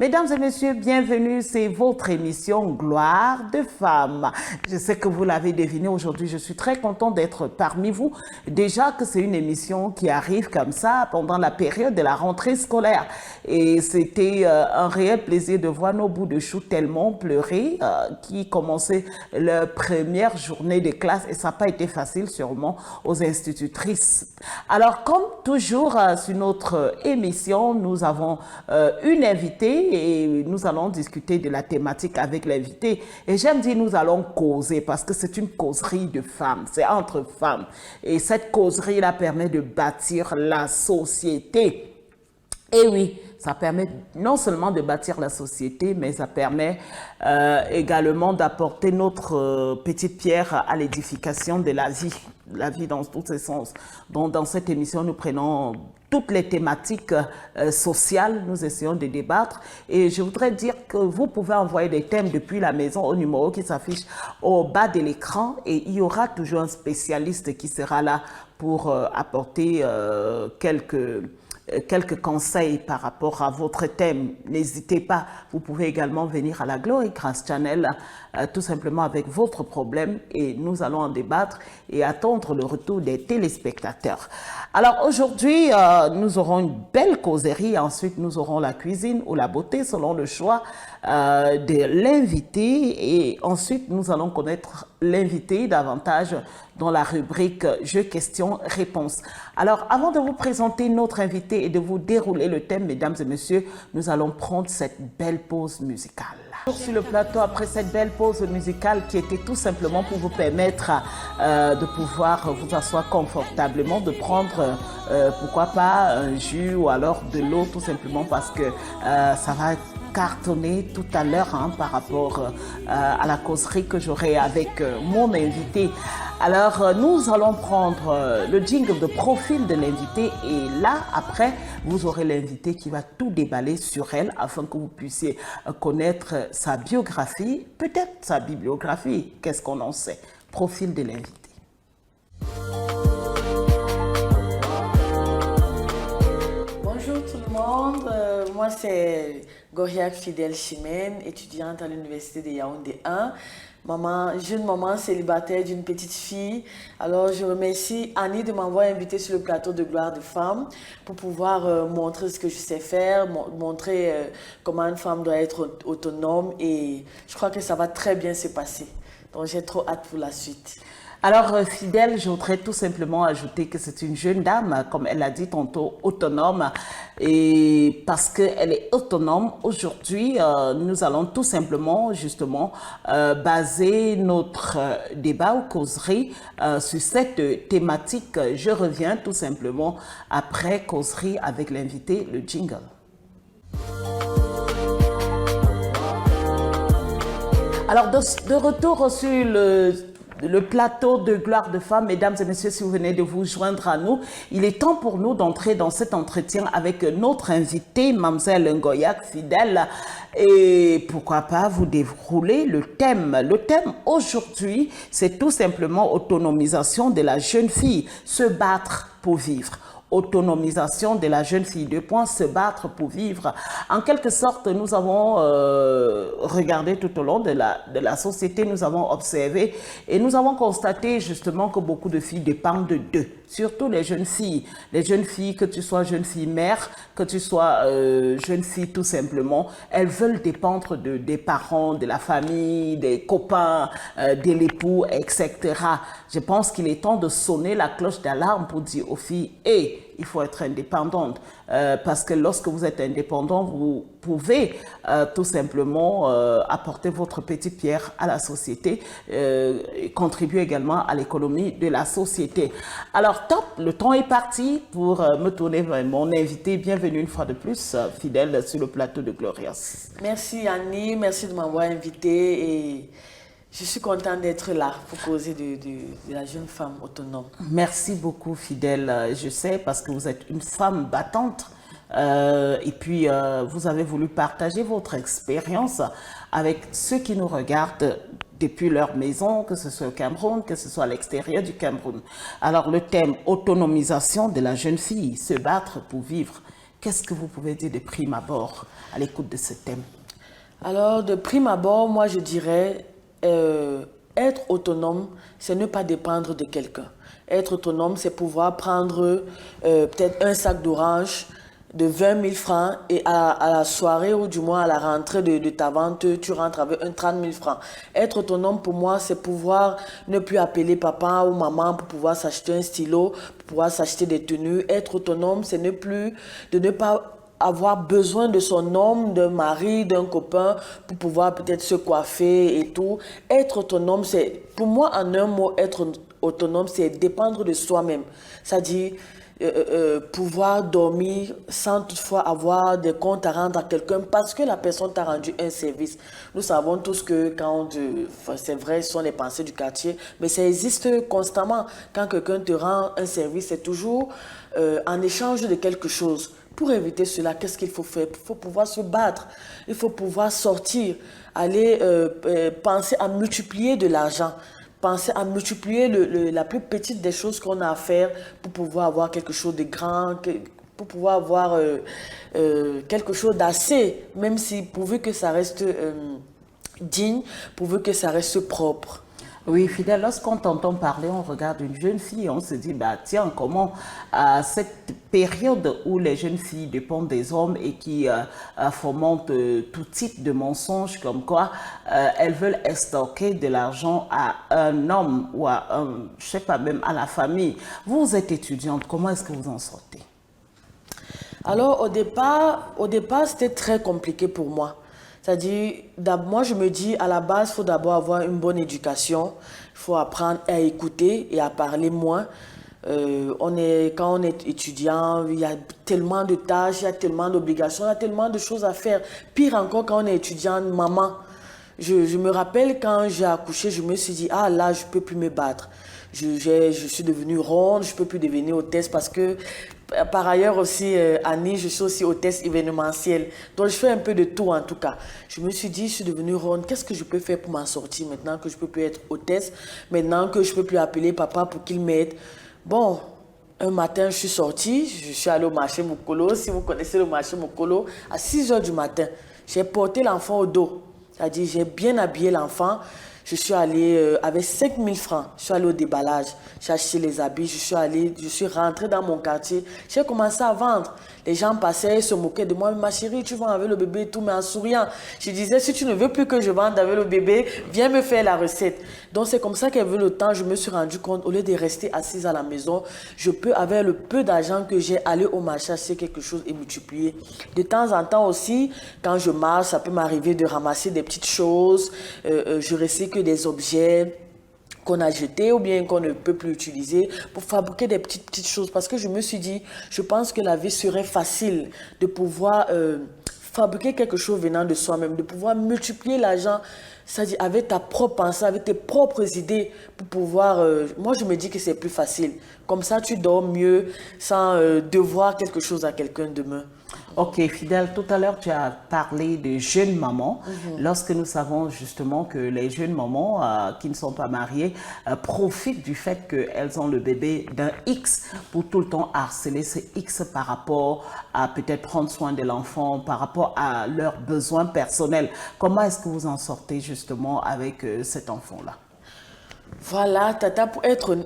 Mesdames et messieurs, bienvenue, c'est votre émission Gloire de femmes. Je sais que vous l'avez deviné, aujourd'hui je suis très content d'être parmi vous. Déjà que c'est une émission qui arrive comme ça pendant la période de la rentrée scolaire. Et c'était un réel plaisir de voir nos bouts de chou tellement pleurer qui commençaient leur première journée de classe et ça n'a pas été facile sûrement aux institutrices. Alors comme toujours sur notre émission, nous avons une invitée et nous allons discuter de la thématique avec l'invité. Et j'aime dire nous allons causer parce que c'est une causerie de femmes, c'est entre femmes. Et cette causerie-là permet de bâtir la société. Et oui, ça permet non seulement de bâtir la société, mais ça permet également d'apporter notre petite pierre à l'édification de la vie dans tous ses sens. Donc, dans cette émission, nous prenons toutes les thématiques sociales, nous essayons de débattre. Et je voudrais dire que vous pouvez envoyer des thèmes depuis la maison au numéro qui s'affiche au bas de l'écran et il y aura toujours un spécialiste qui sera là pour apporter quelques conseils par rapport à votre thème. N'hésitez pas, vous pouvez également venir à la Glory Grace Channel tout simplement avec votre problème et nous allons en débattre et attendre le retour des téléspectateurs. Alors aujourd'hui, nous aurons une belle causerie, ensuite nous aurons la cuisine ou la beauté selon le choix de l'invité et ensuite nous allons connaître l'invité davantage dans la rubrique Jeux, questions, réponses. Alors avant de vous présenter notre invité et de vous dérouler le thème, mesdames et messieurs, nous allons prendre cette belle pause musicale. Sur le plateau, après cette belle pause musicale qui était tout simplement pour vous permettre de pouvoir vous asseoir confortablement, de prendre pourquoi pas un jus ou alors de l'eau tout simplement parce que ça va cartonner tout à l'heure par rapport à la causerie que j'aurai avec mon invité. Alors, nous allons prendre le jingle de profil de l'invité et là, après, vous aurez l'invité qui va tout déballer sur elle afin que vous puissiez connaître sa biographie, peut-être sa bibliographie, qu'est-ce qu'on en sait. Profil de l'invité. Bonjour tout le monde, moi c'est Goriac Fidèle Chimène, étudiante à l'université de Yaoundé 1. Jeune maman célibataire d'une petite fille. Alors je remercie Annie de m'avoir invitée sur le plateau de Gloire de femmes pour pouvoir montrer ce que je sais faire, montrer comment une femme doit être autonome et je crois que ça va très bien se passer. Donc j'ai trop hâte pour la suite. Alors, Fidèle, je voudrais tout simplement ajouter que c'est une jeune dame, comme elle a dit tantôt, autonome. Et parce qu'elle est autonome, aujourd'hui, nous allons tout simplement, justement, baser notre débat ou causerie sur cette thématique. Je reviens tout simplement après causerie avec l'invité, le jingle. Alors, de retour sur le plateau de Gloire de femmes, mesdames et messieurs, si vous venez de vous joindre à nous, il est temps pour nous d'entrer dans cet entretien avec notre invitée, Mamzelle Ngoyak Fidèle. Et pourquoi pas vous dérouler le thème. Le thème aujourd'hui, c'est tout simplement autonomisation de la jeune fille, se battre pour vivre. Autonomisation de la jeune fille, se battre pour vivre. En quelque sorte, nous avons regardé tout au long de la société, nous avons observé et nous avons constaté justement que beaucoup de filles dépendent d'eux. Surtout les jeunes filles, que tu sois jeune fille mère, que tu sois jeune fille tout simplement, elles veulent dépendre des parents, de la famille, des copains, de l'époux, etc. Je pense qu'il est temps de sonner la cloche d'alarme pour dire aux filles, hey, il faut être indépendante parce que lorsque vous êtes indépendant, vous pouvez tout simplement apporter votre petite pierre à la société et contribuer également à l'économie de la société. Alors top, le temps est parti pour me tourner vers mon invité. Bienvenue une fois de plus, Fidèle, sur le plateau de Glorious. Merci Annie, merci de m'avoir invitée et je suis contente d'être là pour causer de la jeune femme autonome. Merci beaucoup, Fidèle. Je sais parce que vous êtes une femme battante et puis vous avez voulu partager votre expérience avec ceux qui nous regardent depuis leur maison, que ce soit au Cameroun, que ce soit à l'extérieur du Cameroun. Alors le thème autonomisation de la jeune fille, se battre pour vivre. Qu'est-ce que vous pouvez dire de prime abord à l'écoute de ce thème? Alors, de prime abord, moi, je dirais, être autonome, c'est ne pas dépendre de quelqu'un. Être autonome, c'est pouvoir prendre peut-être un sac d'orange de 20 000 francs et à la soirée ou du moins à la rentrée de ta vente, tu rentres avec un 30 000 francs. Être autonome, pour moi, c'est pouvoir ne plus appeler papa ou maman pour pouvoir s'acheter un stylo, pour pouvoir s'acheter des tenues. Être autonome, c'est de ne pas avoir besoin de son homme, d'un mari, d'un copain pour pouvoir peut-être se coiffer et tout. Être autonome, c'est, pour moi, en un mot, être autonome, c'est dépendre de soi-même. C'est-à-dire pouvoir dormir sans toutefois avoir des comptes à rendre à quelqu'un parce que la personne t'a rendu un service. Nous savons tous que quand, c'est vrai, ce sont les pensées du quartier, mais ça existe constamment. Quand quelqu'un te rend un service, c'est toujours en échange de quelque chose. Pour éviter cela, qu'est-ce qu'il faut faire? Il faut pouvoir se battre, il faut pouvoir sortir, aller penser à multiplier de l'argent, penser à multiplier la plus petite des choses qu'on a à faire pour pouvoir avoir quelque chose de grand, pour pouvoir avoir quelque chose d'assez, même si pourvu que ça reste digne, pourvu que ça reste propre. Oui, Fidèle, lorsqu'on t'entend parler, on regarde une jeune fille, on se dit, bah tiens, comment à cette période où les jeunes filles dépendent des hommes et qui fomentent tout type de mensonges, comme quoi elles veulent estorquer de l'argent à un homme ou à un, je sais pas, même à la famille. Vous êtes étudiante, comment est-ce que vous en sortez? Alors, au départ, c'était très compliqué pour moi. C'est-à-dire, moi, je me dis, à la base, il faut d'abord avoir une bonne éducation. Il faut apprendre à écouter et à parler moins. Quand on est étudiant, il y a tellement de tâches, il y a tellement d'obligations, il y a tellement de choses à faire. Pire encore, quand on est étudiant, maman. Je me rappelle quand j'ai accouché, je me suis dit, ah là, je ne peux plus me battre. Je suis devenue ronde, je ne peux plus devenir hôtesse parce que, par ailleurs aussi, Annie, je suis aussi hôtesse événementielle. Donc, je fais un peu de tout en tout cas. Je me suis dit, je suis devenue ronde, qu'est-ce que je peux faire pour m'en sortir maintenant que je ne peux plus être hôtesse, maintenant que je ne peux plus appeler papa pour qu'il m'aide. Bon, un matin, je suis sortie, je suis allée au marché Mokolo. Si vous connaissez le marché Mokolo, à 6 heures du matin, j'ai porté l'enfant au dos. C'est-à-dire, j'ai bien habillé l'enfant. Je suis allée avec 5 000 francs. Je suis allée au déballage. J'ai acheté les habits. Je suis rentrée dans mon quartier. J'ai commencé à vendre. Les gens passaient, se moquaient de moi. Ma chérie, tu vends avec le bébé et tout, mais en souriant. Je disais, si tu ne veux plus que je vende avec le bébé, viens me faire la recette. Donc, c'est comme ça qu'avec le temps, je me suis rendu compte, au lieu de rester assise à la maison, je peux, avec le peu d'argent que j'ai, aller au marché, acheter quelque chose et multiplier. De temps en temps aussi, quand je marche, ça peut m'arriver de ramasser des petites choses. Je recycle des objets qu'on a jetés ou bien qu'on ne peut plus utiliser pour fabriquer des petites choses. Parce que je me suis dit, je pense que la vie serait facile de pouvoir fabriquer quelque chose venant de soi-même, de pouvoir multiplier l'argent, c'est-à-dire avec ta propre pensée, avec tes propres idées pour pouvoir... moi, je me dis que c'est plus facile. Comme ça, tu dors mieux sans devoir quelque chose à quelqu'un demain. Ok, Fidèle, tout à l'heure, tu as parlé de jeunes mamans. Lorsque nous savons justement que les jeunes mamans qui ne sont pas mariées profitent du fait qu'elles ont le bébé d'un X pour tout le temps harceler ce X par rapport à peut-être prendre soin de l'enfant, par rapport à leurs besoins personnels. Comment est-ce que vous en sortez justement avec cet enfant-là? Voilà, Tata, pour être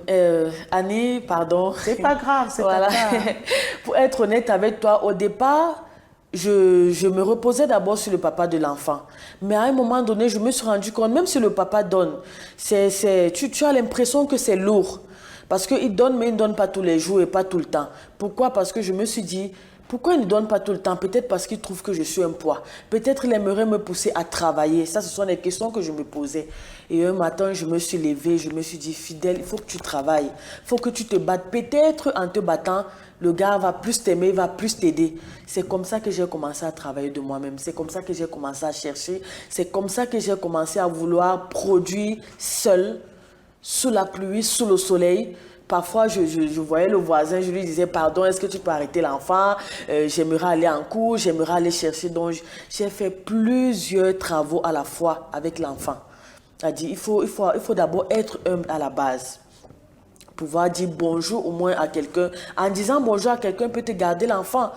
Annie, pardon. C'est pas grave, c'est voilà. pas grave. Pour être honnête avec toi, au départ, je me reposais d'abord sur le papa de l'enfant. Mais à un moment donné, je me suis rendu compte, même si le papa donne, tu as l'impression que c'est lourd. Parce qu'il donne, mais il ne donne pas tous les jours et pas tout le temps. Pourquoi? Parce que je me suis dit, pourquoi il ne donne pas tout le temps? Peut-être parce qu'il trouve que je suis un poids. Peut-être il aimerait me pousser à travailler. Ça, ce sont des questions que je me posais. Et un matin, je me suis levée, je me suis dit, Fidèle, il faut que tu travailles. Il faut que tu te battes. Peut-être en te battant, le gars va plus t'aimer, va plus t'aider. C'est comme ça que j'ai commencé à travailler de moi-même. C'est comme ça que j'ai commencé à chercher. C'est comme ça que j'ai commencé à vouloir produire seul, sous la pluie, sous le soleil. Parfois, je voyais le voisin, je lui disais, pardon, est-ce que tu peux arrêter l'enfant? J'aimerais aller en cours, j'aimerais aller chercher. Donc, j'ai fait plusieurs travaux à la fois avec l'enfant. C'est-à-dire, il faut d'abord être humble à la base. Pouvoir dire bonjour au moins à quelqu'un. En disant bonjour à quelqu'un, peut te garder l'enfant.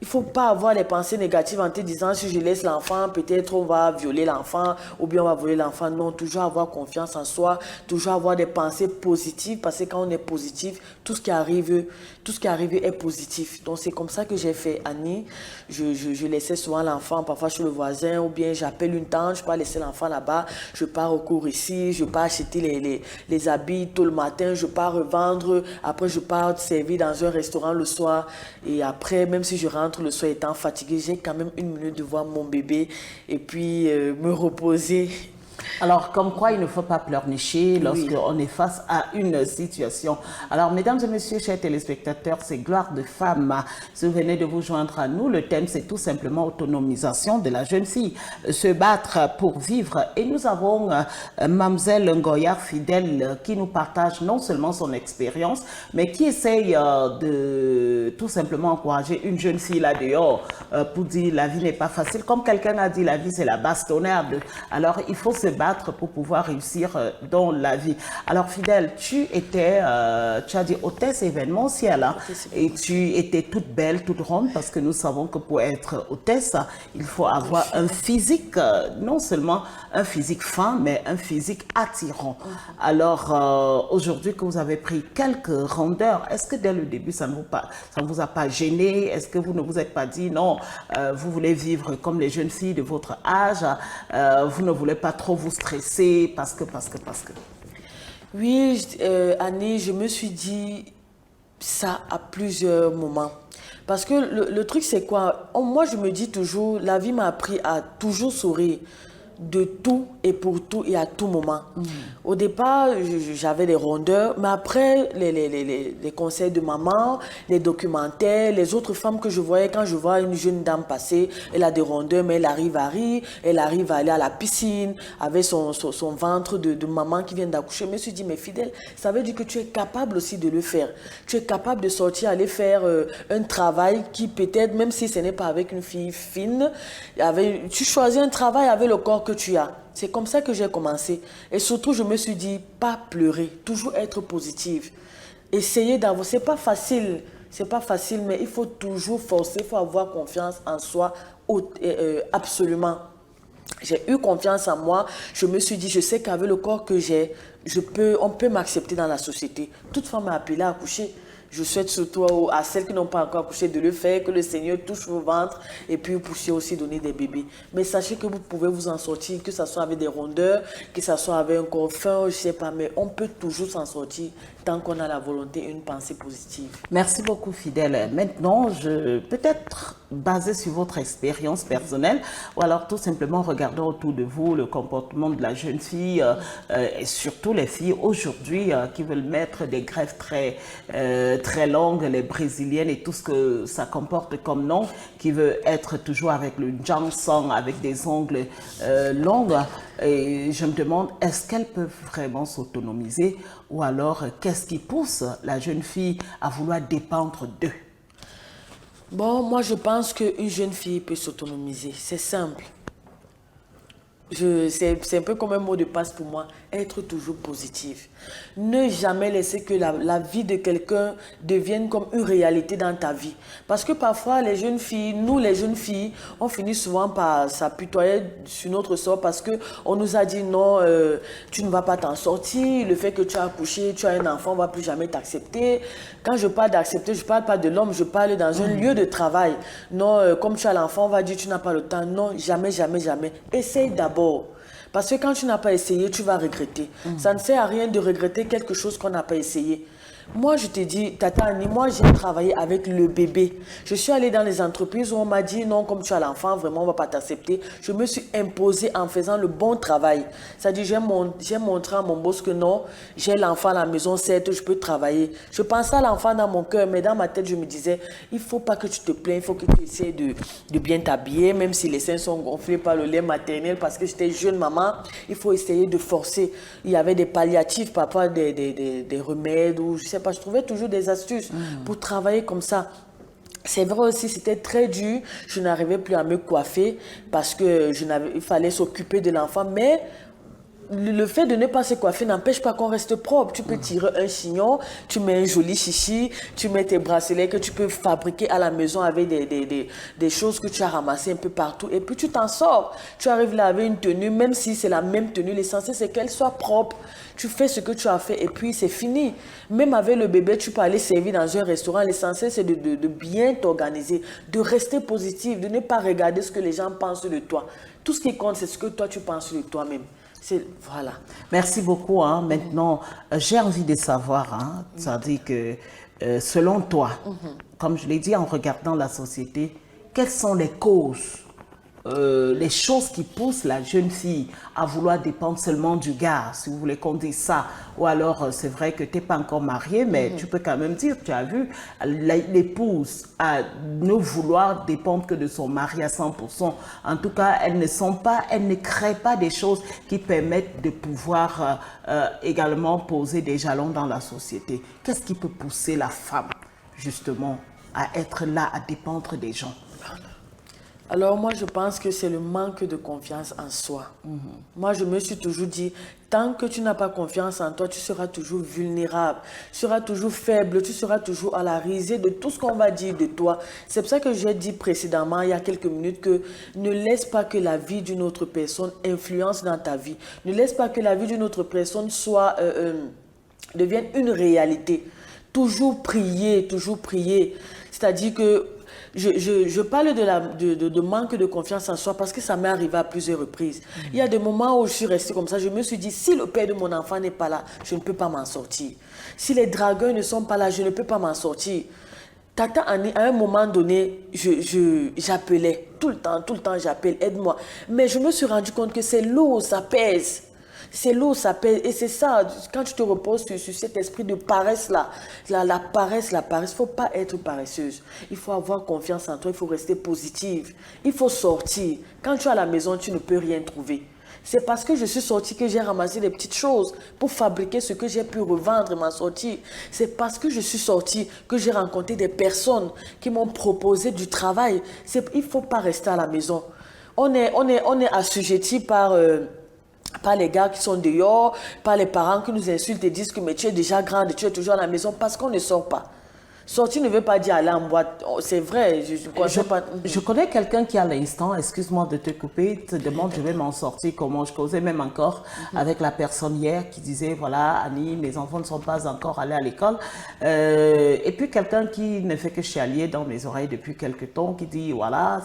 Il ne faut pas avoir les pensées négatives en te disant si je laisse l'enfant, peut-être on va violer l'enfant ou bien on va voler l'enfant. Non, toujours avoir confiance en soi, toujours avoir des pensées positives parce que quand on est positif, tout ce qui arrive est positif. Donc c'est comme ça que j'ai fait Annie. Je laissais souvent l'enfant parfois chez le voisin ou bien j'appelle une tante, je peux laisser l'enfant là-bas, je pars au cours ici, je pars acheter les habits tôt le matin, je pars revendre, après je pars servir dans un restaurant le soir et après même si je rentre le soir étant fatiguée, j'ai quand même une minute de voir mon bébé et puis me reposer. Alors, comme quoi il ne faut pas pleurnicher lorsqu'on est face à une situation. Alors, mesdames et messieurs, chers téléspectateurs, c'est Gloire de femme. Si vous venez de vous joindre à nous, le thème c'est tout simplement autonomisation de la jeune fille. Se battre pour vivre. Et nous avons Mamzelle Ngoyar Fidèle qui nous partage non seulement son expérience, mais qui essaye de tout simplement encourager une jeune fille là dehors pour dire la vie n'est pas facile. Comme quelqu'un a dit, la vie c'est la bastonnade. Alors, il faut se battre pour pouvoir réussir dans la vie. Alors Fidèle, tu as dit hôtesse événementielle hein, et tu étais toute belle, toute ronde parce que nous savons que pour être hôtesse, il faut avoir un physique, non seulement un physique fin, mais un physique attirant. Alors aujourd'hui que vous avez pris quelques rondeurs, est-ce que dès le début ça ne vous a pas gêné? Est-ce que vous ne vous êtes pas dit non, vous voulez vivre comme les jeunes filles de votre âge, vous ne voulez pas trop vous stresser parce que. Oui, Annie, je me suis dit ça à plusieurs moments. Parce que le truc, c'est quoi? Moi, je me dis toujours, la vie m'a appris à toujours sourire de tout et pour tout et à tout moment. Au départ, j'avais des rondeurs, mais après, les conseils de maman, les documentaires, les autres femmes que je voyais, quand je vois une jeune dame passer, elle a des rondeurs, mais elle arrive à rire, elle arrive à aller à la piscine avec son ventre de maman qui vient d'accoucher. Je me suis dit, mais Fidèle, ça veut dire que tu es capable aussi de le faire. Tu es capable de sortir, aller faire un travail qui peut-être, même si ce n'est pas avec une fille fine, tu choisis un travail avec le corps que tu as. C'est comme ça que j'ai commencé. Et surtout, je me suis dit, pas pleurer, toujours être positive. Essayer d'avoir, c'est pas facile, mais il faut toujours forcer, il faut avoir confiance en soi, absolument. J'ai eu confiance en moi, je me suis dit, je sais qu'avec le corps que j'ai, on peut m'accepter dans la société. Toute femme m'a appelée à accoucher. Je souhaite surtout à celles qui n'ont pas encore accouché de le faire, que le Seigneur touche vos ventres et puis vous puissiez aussi donner des bébés. Mais sachez que vous pouvez vous en sortir, que ce soit avec des rondeurs, que ce soit avec un corps fin, je ne sais pas, mais on peut toujours s'en sortir tant qu'on a la volonté et une pensée positive. Merci beaucoup Fidèle. Maintenant, peut-être basé sur votre expérience personnelle ou alors tout simplement regardant autour de vous le comportement de la jeune fille et surtout les filles aujourd'hui qui veulent mettre des greffes très longues, les brésiliennes et tout ce que ça comporte comme nom, qui veut être toujours avec le Johnson, avec des ongles longs. Et je me demande, est-ce qu'elles peuvent vraiment s'autonomiser ou alors qu'est-ce qui pousse la jeune fille à vouloir dépendre d'eux? Bon, moi je pense qu'une jeune fille peut s'autonomiser, c'est simple. C'est un peu comme un mot de passe pour moi, être toujours positif. Ne jamais laisser que la vie de quelqu'un devienne comme une réalité dans ta vie. Parce que parfois, nous les jeunes filles, on finit souvent par s'apitoyer sur notre sort parce qu'on nous a dit non, tu ne vas pas t'en sortir, le fait que tu as accouché, tu as un enfant, on ne va plus jamais t'accepter. Quand je parle d'accepter, je ne parle pas de l'homme, je parle dans un lieu de travail. Non, comme tu as l'enfant, on va dire tu n'as pas le temps. Non, jamais, jamais, jamais. Essaye d'abord. Parce que quand tu n'as pas essayé, tu vas regretter. Ça ne sert à rien de regretter quelque chose qu'on n'a pas essayé. Moi, je te dis, Tata Annie, moi, j'ai travaillé avec le bébé. Je suis allée dans les entreprises où on m'a dit, non, comme tu as l'enfant, vraiment, on ne va pas t'accepter. Je me suis imposée en faisant le bon travail. C'est-à-dire, j'ai montré à mon boss que non, j'ai l'enfant à la maison, certes, je peux travailler. Je pensais à l'enfant dans mon cœur, mais dans ma tête, je me disais, il ne faut pas que tu te plaignes, il faut que tu essaies de bien t'habiller, même si les seins sont gonflés par le lait maternel, parce que j'étais jeune maman, il faut essayer de forcer. Il y avait des palliatifs, parfois des remèdes, ou je sais pas, je trouvais toujours des astuces pour travailler comme ça. C'est vrai aussi, c'était très dur. Je n'arrivais plus à me coiffer parce que il fallait s'occuper de l'enfant. Mais le fait de ne pas se coiffer n'empêche pas qu'on reste propre. Tu peux tirer un chignon, tu mets un joli chichi, tu mets tes bracelets que tu peux fabriquer à la maison avec des choses que tu as ramassées un peu partout. Et puis tu t'en sors. Tu arrives là avec une tenue, même si c'est la même tenue, l'essentiel c'est qu'elle soit propre. Tu fais ce que tu as fait et puis c'est fini. Même avec le bébé, tu peux aller servir dans un restaurant. L'essentiel c'est de bien t'organiser, de rester positif, de ne pas regarder ce que les gens pensent de toi. Tout ce qui compte, c'est ce que toi tu penses de toi-même. Voilà. Merci beaucoup. Hein. Maintenant, j'ai envie de savoir, hein, ça dit que selon toi, comme je l'ai dit en regardant la société, quelles sont les causes, les choses qui poussent la jeune fille à vouloir dépendre seulement du gars, si vous voulez qu'on dise ça. Ou alors, c'est vrai que tu n'es pas encore marié, mais tu peux quand même dire, tu as vu, l'épouse à ne vouloir dépendre que de son mari à 100%. En tout cas, elles ne créent pas des choses qui permettent de pouvoir également poser des jalons dans la société. Qu'est-ce qui peut pousser la femme, justement, à être là, à dépendre des gens? Alors moi, je pense que c'est le manque de confiance en soi. Moi, je me suis toujours dit, tant que tu n'as pas confiance en toi, tu seras toujours vulnérable, tu seras toujours faible, tu seras toujours à la risée de tout ce qu'on va dire de toi. C'est pour ça que j'ai dit précédemment, il y a quelques minutes, que ne laisse pas que la vie d'une autre personne influence dans ta vie. Ne laisse pas que la vie d'une autre personne devienne une réalité. Toujours prier, toujours prier. C'est-à-dire que je parle de manque de confiance en soi parce que ça m'est arrivé à plusieurs reprises. Il y a des moments où je suis restée comme ça, je me suis dit, si le père de mon enfant n'est pas là, je ne peux pas m'en sortir. Si les dragueurs ne sont pas là, je ne peux pas m'en sortir. Tata Annie, à un moment donné, j'appelais, tout le temps j'appelle, aide-moi. Mais je me suis rendu compte que c'est lourd, ça pèse. C'est lourd, ça pèse. Et c'est ça, quand tu te reposes sur cet esprit de paresse-là, la paresse, il ne faut pas être paresseuse. Il faut avoir confiance en toi, il faut rester positive. Il faut sortir. Quand tu es à la maison, tu ne peux rien trouver. C'est parce que je suis sortie que j'ai ramassé des petites choses pour fabriquer ce que j'ai pu revendre et m'en sortir. C'est parce que je suis sortie que j'ai rencontré des personnes qui m'ont proposé du travail. Il ne faut pas rester à la maison. On est assujetti par les gars qui sont dehors, par les parents qui nous insultent et disent que mais tu es déjà grande, tu es toujours à la maison parce qu'on ne sort pas. Sortir ne veut pas dire aller en boîte. C'est vrai, je connais quelqu'un qui à l'instant, excuse-moi de te couper, te demande je vais m'en sortir comment. Je causais même encore avec la personne hier qui disait voilà Annie, mes enfants ne sont pas encore allés à l'école. Et puis quelqu'un qui ne fait que chialer dans mes oreilles depuis quelques temps, qui dit voilà,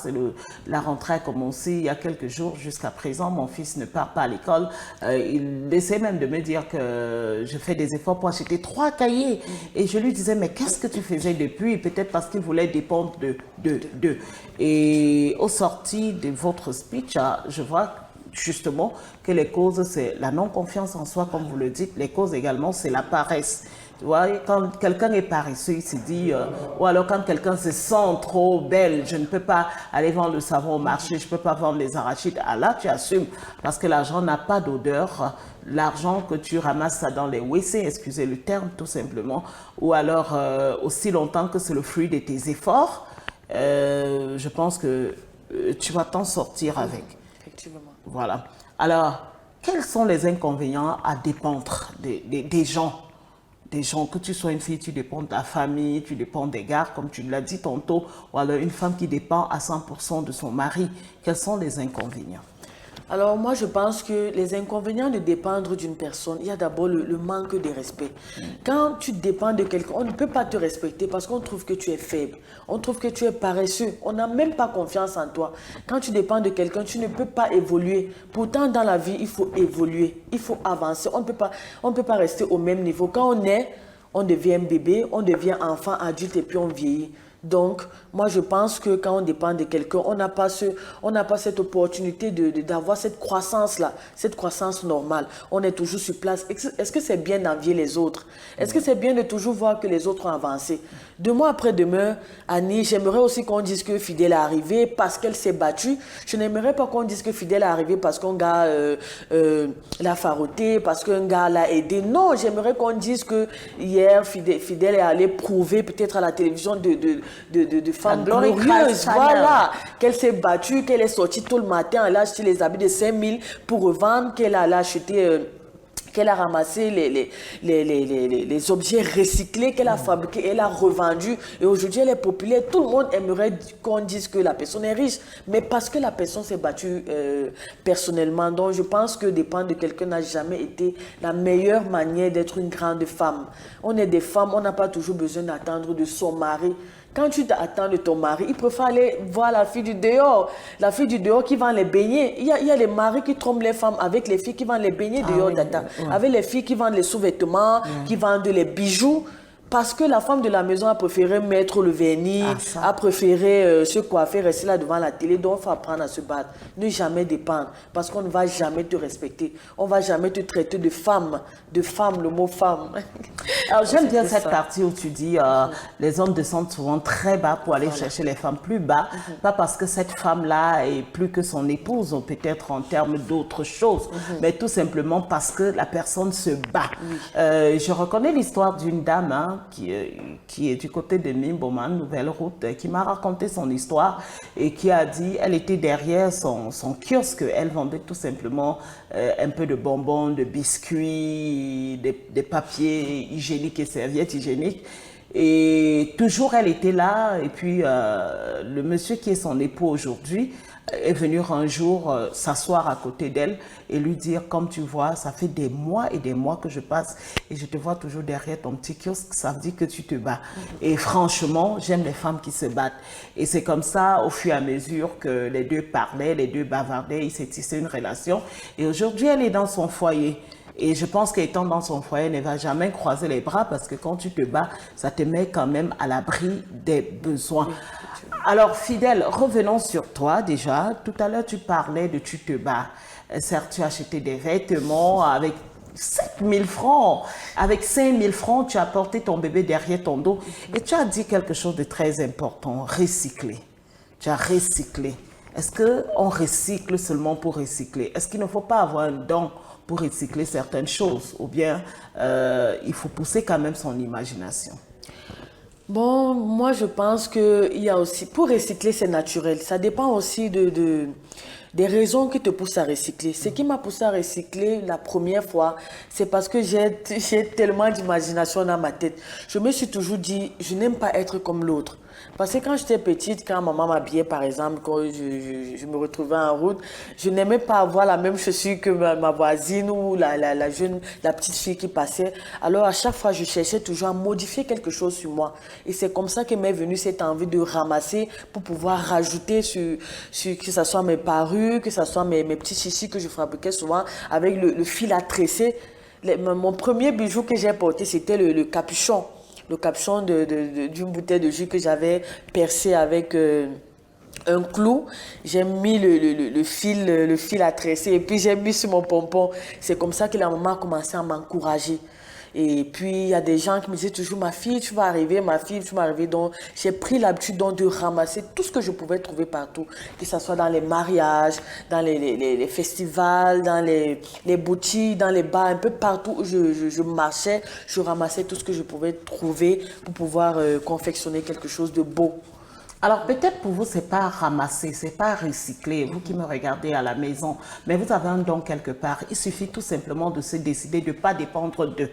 la rentrée a commencé il y a quelques jours, jusqu'à présent mon fils ne part pas à l'école. Il essaie même de me dire que je fais des efforts pour acheter 3 cahiers. Et je lui disais mais qu'est-ce que tu faisais depuis, peut-être parce qu'il voulait dépendre de. Et au sorti de votre speech, je vois justement que les causes, c'est la non-confiance en soi, comme vous le dites. Les causes également, c'est la paresse. Tu vois, quand quelqu'un est paresseux, il se dit, ou alors quand quelqu'un se sent trop belle, je ne peux pas aller vendre le savon au marché, je ne peux pas vendre les arachides. Ah là, tu assumes, parce que l'argent n'a pas d'odeur. L'argent que tu ramasses ça dans les WC, excusez le terme tout simplement, ou alors aussi longtemps que c'est le fruit de tes efforts, je pense que tu vas t'en sortir avec. Effectivement. Voilà. Alors, quels sont les inconvénients à dépendre des gens? Des gens, que tu sois une fille, tu dépends de ta famille, tu dépends des gars, comme tu l'as dit tantôt, ou alors une femme qui dépend à 100% de son mari. Quels sont les inconvénients? Alors moi, je pense que les inconvénients de dépendre d'une personne, il y a d'abord le manque de respect. Quand tu dépends de quelqu'un, on ne peut pas te respecter parce qu'on trouve que tu es faible. On trouve que tu es paresseux. On n'a même pas confiance en toi. Quand tu dépends de quelqu'un, tu ne peux pas évoluer. Pourtant, dans la vie, il faut évoluer. Il faut avancer. On ne peut pas rester au même niveau. Quand on est, on devient bébé, on devient enfant, adulte et puis on vieillit. Donc, moi, je pense que quand on dépend de quelqu'un, on n'a pas cette opportunité d'avoir cette croissance-là, cette croissance normale. On est toujours sur place. Est-ce que c'est bien d'envier les autres? Est-ce que c'est bien de toujours voir que les autres ont avancé? Demain après demain, Annie, j'aimerais aussi qu'on dise que Fidèle est arrivée parce qu'elle s'est battue. Je n'aimerais pas qu'on dise que Fidèle est arrivée parce qu'un gars l'a faroté, parce qu'un gars l'a aidé. Non, j'aimerais qu'on dise que hier, Fidèle est allée prouver peut-être à la télévision de femme glory glorieuse. Channel. Voilà, qu'elle s'est battue, qu'elle est sortie tout le matin, elle a acheté les habits de 5 000 pour revendre, qu'elle a acheté... qu'elle a ramassé les objets recyclés qu'elle a fabriqués, elle a revendu. Et aujourd'hui, elle est populaire. Tout le monde aimerait qu'on dise que la personne est riche. Mais parce que la personne s'est battue personnellement. Donc, je pense que dépendre de quelqu'un n'a jamais été la meilleure manière d'être une grande femme. On est des femmes, on n'a pas toujours besoin d'attendre de son mari. Quand tu attends de ton mari, il préfère aller voir la fille du dehors. La fille du dehors qui va les baigner. Il y a les maris qui trompent les femmes avec les filles qui vont les baigner dehors. Avec les filles qui vendent les sous-vêtements, qui vendent les bijoux. Parce que la femme de la maison a préféré mettre le vernis, a préféré se coiffer, rester là devant la télé. Donc, il faut apprendre à se battre. Ne jamais dépendre. Parce qu'on ne va jamais te respecter. On ne va jamais te traiter de femme. De femme, le mot femme. Alors, j'aime bien cette partie où tu dis les hommes descendent souvent très bas pour aller chercher les femmes plus bas. Pas parce que cette femme-là est plus que son épouse, ou peut-être en termes d'autres choses, mais tout simplement parce que la personne se bat. Je reconnais l'histoire d'une dame, hein, qui est du côté de Mimboma, Nouvelle Route, qui m'a raconté son histoire et qui a dit elle était derrière son kiosque, elle vendait tout simplement un peu de bonbons, de biscuits, des papiers hygiéniques et serviettes hygiéniques. Et toujours elle était là, et puis le monsieur qui est son époux aujourd'hui est venu un jour s'asseoir à côté d'elle et lui dire, comme tu vois, ça fait des mois et des mois que je passe et je te vois toujours derrière ton petit kiosque, ça veut dire que tu te bats. Et franchement, j'aime les femmes qui se battent. Et c'est comme ça, au fur et à mesure que les deux parlaient, les deux bavardaient, ils s'est tissé une relation. Et aujourd'hui, elle est dans son foyer. Et je pense qu'étant dans son foyer, elle ne va jamais croiser les bras parce que quand tu te bats, ça te met quand même à l'abri des besoins. Alors, Fidèle, revenons sur toi déjà. Tout à l'heure, tu parlais de tu te bats. Certes, tu as acheté des vêtements avec 7 000 francs. Avec 5 000 francs, tu as porté ton bébé derrière ton dos. Et tu as dit quelque chose de très important, recycler. Tu as recyclé. Est-ce qu'on recycle seulement pour recycler? Est-ce qu'il ne faut pas avoir un don pour recycler certaines choses, ou bien il faut pousser quand même son imagination? Bon, moi je pense qu'il y a aussi, pour recycler c'est naturel, ça dépend aussi des raisons qui te poussent à recycler. Ce qui m'a poussé à recycler la première fois, c'est parce que j'ai tellement d'imagination dans ma tête. Je me suis toujours dit, je n'aime pas être comme l'autre. Parce que quand j'étais petite, quand maman m'habillait par exemple, quand je me retrouvais en route, je n'aimais pas avoir la même chaussure que ma voisine ou la petite fille qui passait. Alors à chaque fois, je cherchais toujours à modifier quelque chose sur moi. Et c'est comme ça que m'est venue cette envie de ramasser pour pouvoir rajouter sur que ce soit mes parures, que ce soit mes petits chichis que je fabriquais souvent avec le fil à tresser. Mon premier bijou que j'ai porté, c'était le capuchon. Le capuchon d'une bouteille de jus que j'avais percé avec un clou. J'ai mis le fil à tresser et puis j'ai mis sur mon pompon. C'est comme ça que la maman a commencé à m'encourager. Et puis, il y a des gens qui me disaient toujours, ma fille, tu vas arriver, ma fille, tu vas arriver. Donc, j'ai pris l'habitude de ramasser tout ce que je pouvais trouver partout. Que ce soit dans les mariages, dans les festivals, dans les boutiques, dans les bars, un peu partout où je marchais, je ramassais tout ce que je pouvais trouver pour pouvoir confectionner quelque chose de beau. Alors peut-être pour vous, c'est pas ramasser, c'est pas recycler, vous qui me regardez à la maison, mais vous avez un don quelque part. Il suffit tout simplement de se décider de ne pas dépendre d'eux.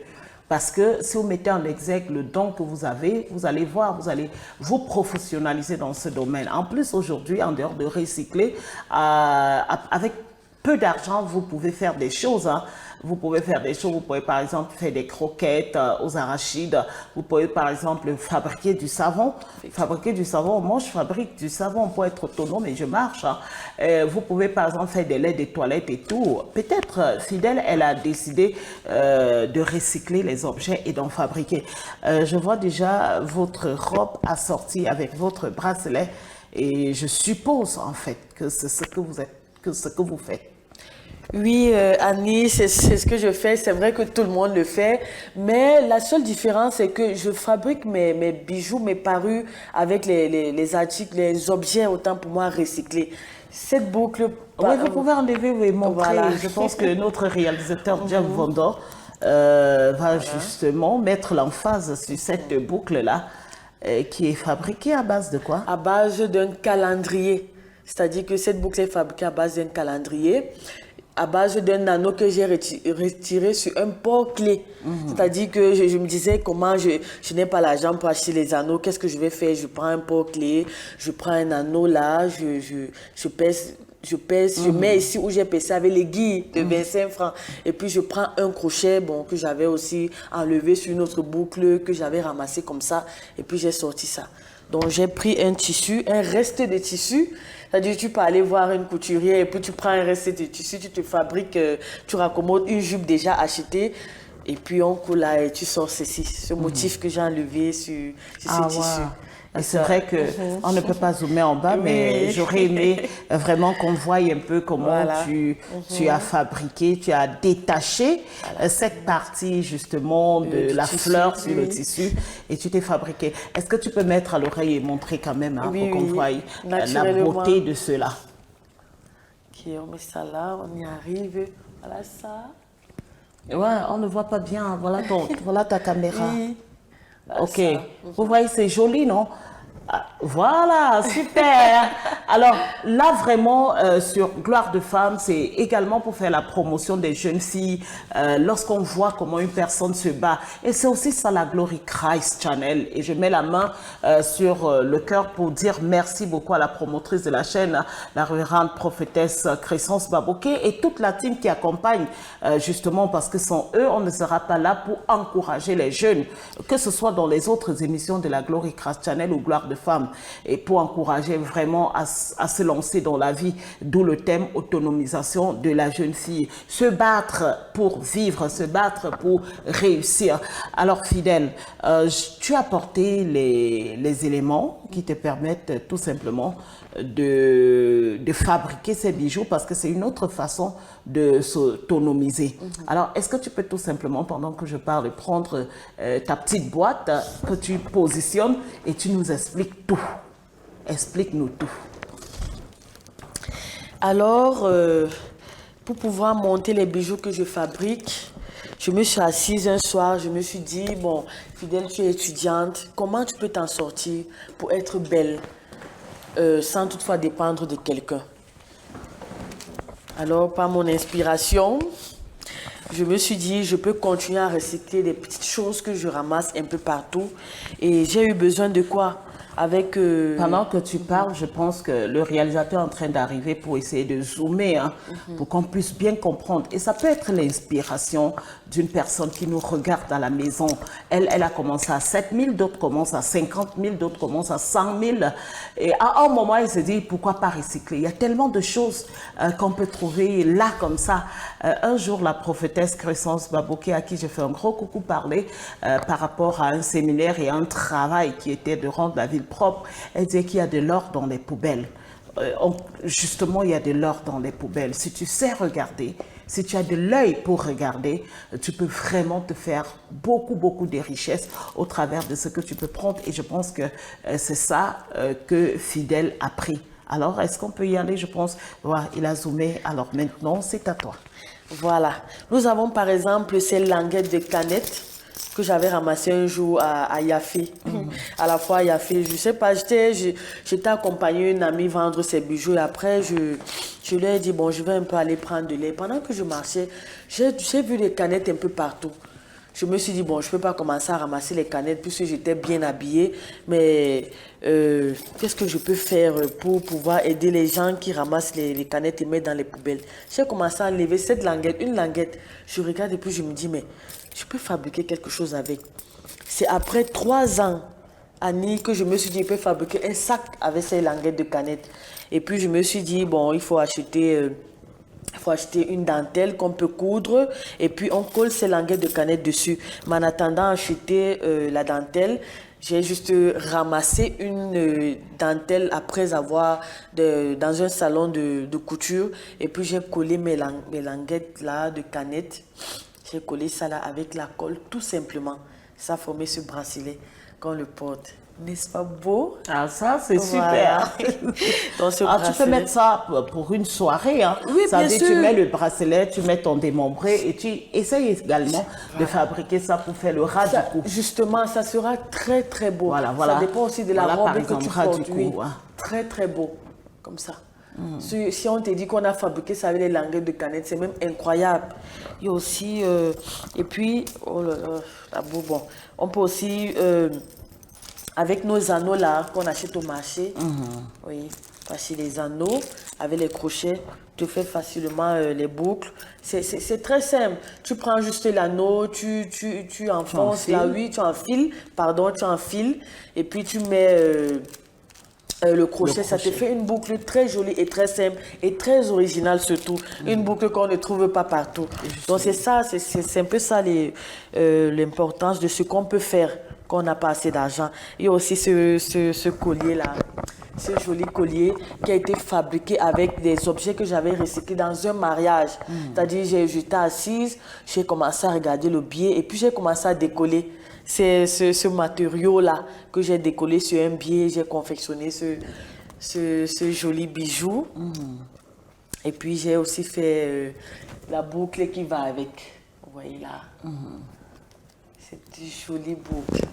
Parce que si vous mettez en exergue le don que vous avez, vous allez voir, vous allez vous professionnaliser dans ce domaine. En plus, aujourd'hui, en dehors de recycler, avec peu d'argent, vous pouvez faire des choses. Hein. Vous pouvez faire des choses, vous pouvez par exemple faire des croquettes aux arachides, vous pouvez par exemple fabriquer du savon. Fabriquer du savon, moi je fabrique du savon pour être autonome et je marche. Hein. Vous pouvez par exemple faire des laits de toilette et tout. Peut-être Fidèle, elle a décidé de recycler les objets et d'en fabriquer. Je vois déjà votre robe assortie avec votre bracelet et je suppose en fait que c'est ce que vous faites. Oui, Annie, c'est ce que je fais. C'est vrai que tout le monde le fait. Mais la seule différence, c'est que je fabrique mes bijoux, mes parures avec les articles, les objets, autant pour moi, recyclés. Cette boucle... Oui, vous pouvez enlever et montrer. Voilà. Je pense que notre réalisateur, Jeff Vondor, va justement mettre l'emphase sur cette boucle-là. qui est fabriquée à base de quoi? À base d'un calendrier. C'est-à-dire que cette boucle est fabriquée à base d'un calendrier, à base d'un anneau que j'ai retiré sur un port-clé. C'est-à-dire que je me disais comment je n'ai pas l'argent pour acheter les anneaux, qu'est-ce que je vais faire? Je prends un port-clé, je prends un anneau là, je pèse, je mets ici où j'ai pesé avec l'aiguille de 25 francs. Et puis je prends un crochet que j'avais aussi enlevé sur une autre boucle que j'avais ramassé comme ça. Et puis j'ai sorti ça. Donc j'ai pris un tissu, un reste de tissu. C'est-à-dire tu peux aller voir une couturière et puis tu prends un reste de tissu, tu te fabriques, tu raccommodes une jupe déjà achetée. Et puis on coule là et tu sors ce motif que j'ai enlevé sur ce tissu. C'est vrai qu'on ne peut pas zoomer en bas, mais j'aurais aimé vraiment qu'on voie un peu comment tu as fabriqué, tu as détaché cette partie justement de la fleur sur le tissu et tu t'es fabriqué. Est-ce que tu peux mettre à l'oreille et montrer quand même pour qu'on voie la beauté de cela? Ok, on met ça là, on y arrive. Voilà ça. Ouais, on ne voit pas bien. Voilà ta caméra. Oui. Ok. Vous voyez, c'est joli, non? Voilà, super. Alors là, vraiment, sur Gloire de Femme, c'est également pour faire la promotion des jeunes filles. Lorsqu'on voit comment une personne se bat. Et c'est aussi ça la Glory Christ Channel. Et je mets la main sur le cœur pour dire merci beaucoup à la promotrice de la chaîne, la révérende prophétesse Crescence Baboké et toute la team qui accompagne justement parce que sans eux, on ne sera pas là pour encourager les jeunes, que ce soit dans les autres émissions de la Glory Christ Channel ou Gloire de Femmes, et pour encourager vraiment à se lancer dans la vie, d'où le thème autonomisation de la jeune fille. Se battre pour vivre, se battre pour réussir. Alors Fidèle, tu as apporté les éléments qui te permettent tout simplement de fabriquer ces bijoux parce que c'est une autre façon de s'autonomiser. Alors, est-ce que tu peux tout simplement, pendant que je parle, prendre ta petite boîte que tu positionnes et tu nous expliques tout. Explique-nous tout. Alors, pour pouvoir monter les bijoux que je fabrique, je me suis assise un soir, je me suis dit, bon, Fidèle, tu es étudiante, comment tu peux t'en sortir pour être belle sans toutefois dépendre de quelqu'un? Alors, par mon inspiration, je me suis dit, je peux continuer à recycler des petites choses que je ramasse un peu partout. Et j'ai eu besoin de quoi? Avec... Pendant que tu parles, je pense que le réalisateur est en train d'arriver pour essayer de zoomer, pour qu'on puisse bien comprendre. Et ça peut être l'inspiration d'une personne qui nous regarde à la maison. Elle a commencé à 7 000, d'autres commencent à 50 000, d'autres commencent à 100 000. Et à un moment, elle se dit, pourquoi pas recycler? Il y a tellement de choses qu'on peut trouver là comme ça. Un jour, la prophétesse Crescence Baboké, à qui j'ai fait un gros coucou parler par rapport à un séminaire et un travail qui était de rendre la ville propre, elle disait qu'il y a de l'or dans les poubelles. Justement, il y a de l'or dans les poubelles. Si tu sais regarder, si tu as de l'œil pour regarder, tu peux vraiment te faire beaucoup de richesses au travers de ce que tu peux prendre. Et je pense que c'est ça que Fidèle a pris. Alors, est-ce qu'on peut y aller? Je pense, voilà, il a zoomé. Alors maintenant, c'est à toi. Voilà. Nous avons par exemple ces languettes de canettes que j'avais ramassées un jour à Yafé. À la fois à Yafé, je sais pas, j'étais accompagnée une amie vendre ses bijoux et après je lui ai dit, bon, je vais un peu aller prendre de lait. Pendant que je marchais, j'ai vu les canettes un peu partout. Je me suis dit, bon, je ne peux pas commencer à ramasser les canettes puisque j'étais bien habillée, mais qu'est-ce que je peux faire pour pouvoir aider les gens qui ramassent les canettes et mettent dans les poubelles? J'ai commencé à enlever cette languette, une languette. Je regarde et puis je me dis, mais je peux fabriquer quelque chose avec. C'est après 3 ans, Annie, que je me suis dit, je peux fabriquer un sac avec ces languettes de canettes. Et puis je me suis dit, bon, il faut acheter une dentelle qu'on peut coudre et puis on colle ces languettes de canettes dessus. Mais en attendant d'acheter la dentelle, j'ai juste ramassé une dentelle après avoir dans un salon de couture et puis j'ai collé mes languettes là de canettes. J'ai collé ça là avec la colle tout simplement. Ça a formé ce bracelet qu'on le porte. N'est-ce pas beau? Ah, ça, c'est Voilà. super. Dans ce Tu peux bracelet. mettre ça pour une soirée. Hein. Oui, Ça bien veut dire, sûr. tu mets le bracelet, tu mets ton démembré et tu essayes également de fabriquer ça pour faire le ras Ça, du cou. justement, ça sera très très beau. Voilà. Ça dépend aussi de la Voilà, robe par que exemple, tu ras portes. du cou, Oui. hein. Très très beau, comme ça. Si on te dit qu'on a fabriqué ça avec les languettes de canette, c'est même incroyable. Il y a aussi, et puis, oh là là, la boue, bon, on peut aussi, avec nos anneaux là qu'on achète au marché, oui, parce que les anneaux, avec les crochets, tu fais facilement les boucles. C'est très simple. Tu prends juste l'anneau, tu enfonces là, oui, tu enfiles, et puis tu mets le crochet, ça te fait une boucle très jolie et très simple et très originale surtout. Une boucle qu'on ne trouve pas partout. Donc c'est ça, c'est un peu ça l'importance de ce qu'on peut faire quand on n'a pas assez d'argent. Il y a aussi ce collier-là, ce joli collier qui a été fabriqué avec des objets que j'avais recyclés dans un mariage. C'est-à-dire, j'étais assise, j'ai commencé à regarder le biais et puis j'ai commencé à décoller. C'est ce matériau-là que j'ai décollé sur un biais, j'ai confectionné ce joli bijou. Et puis j'ai aussi fait la boucle qui va avec. Vous voyez là. Cette jolie boucle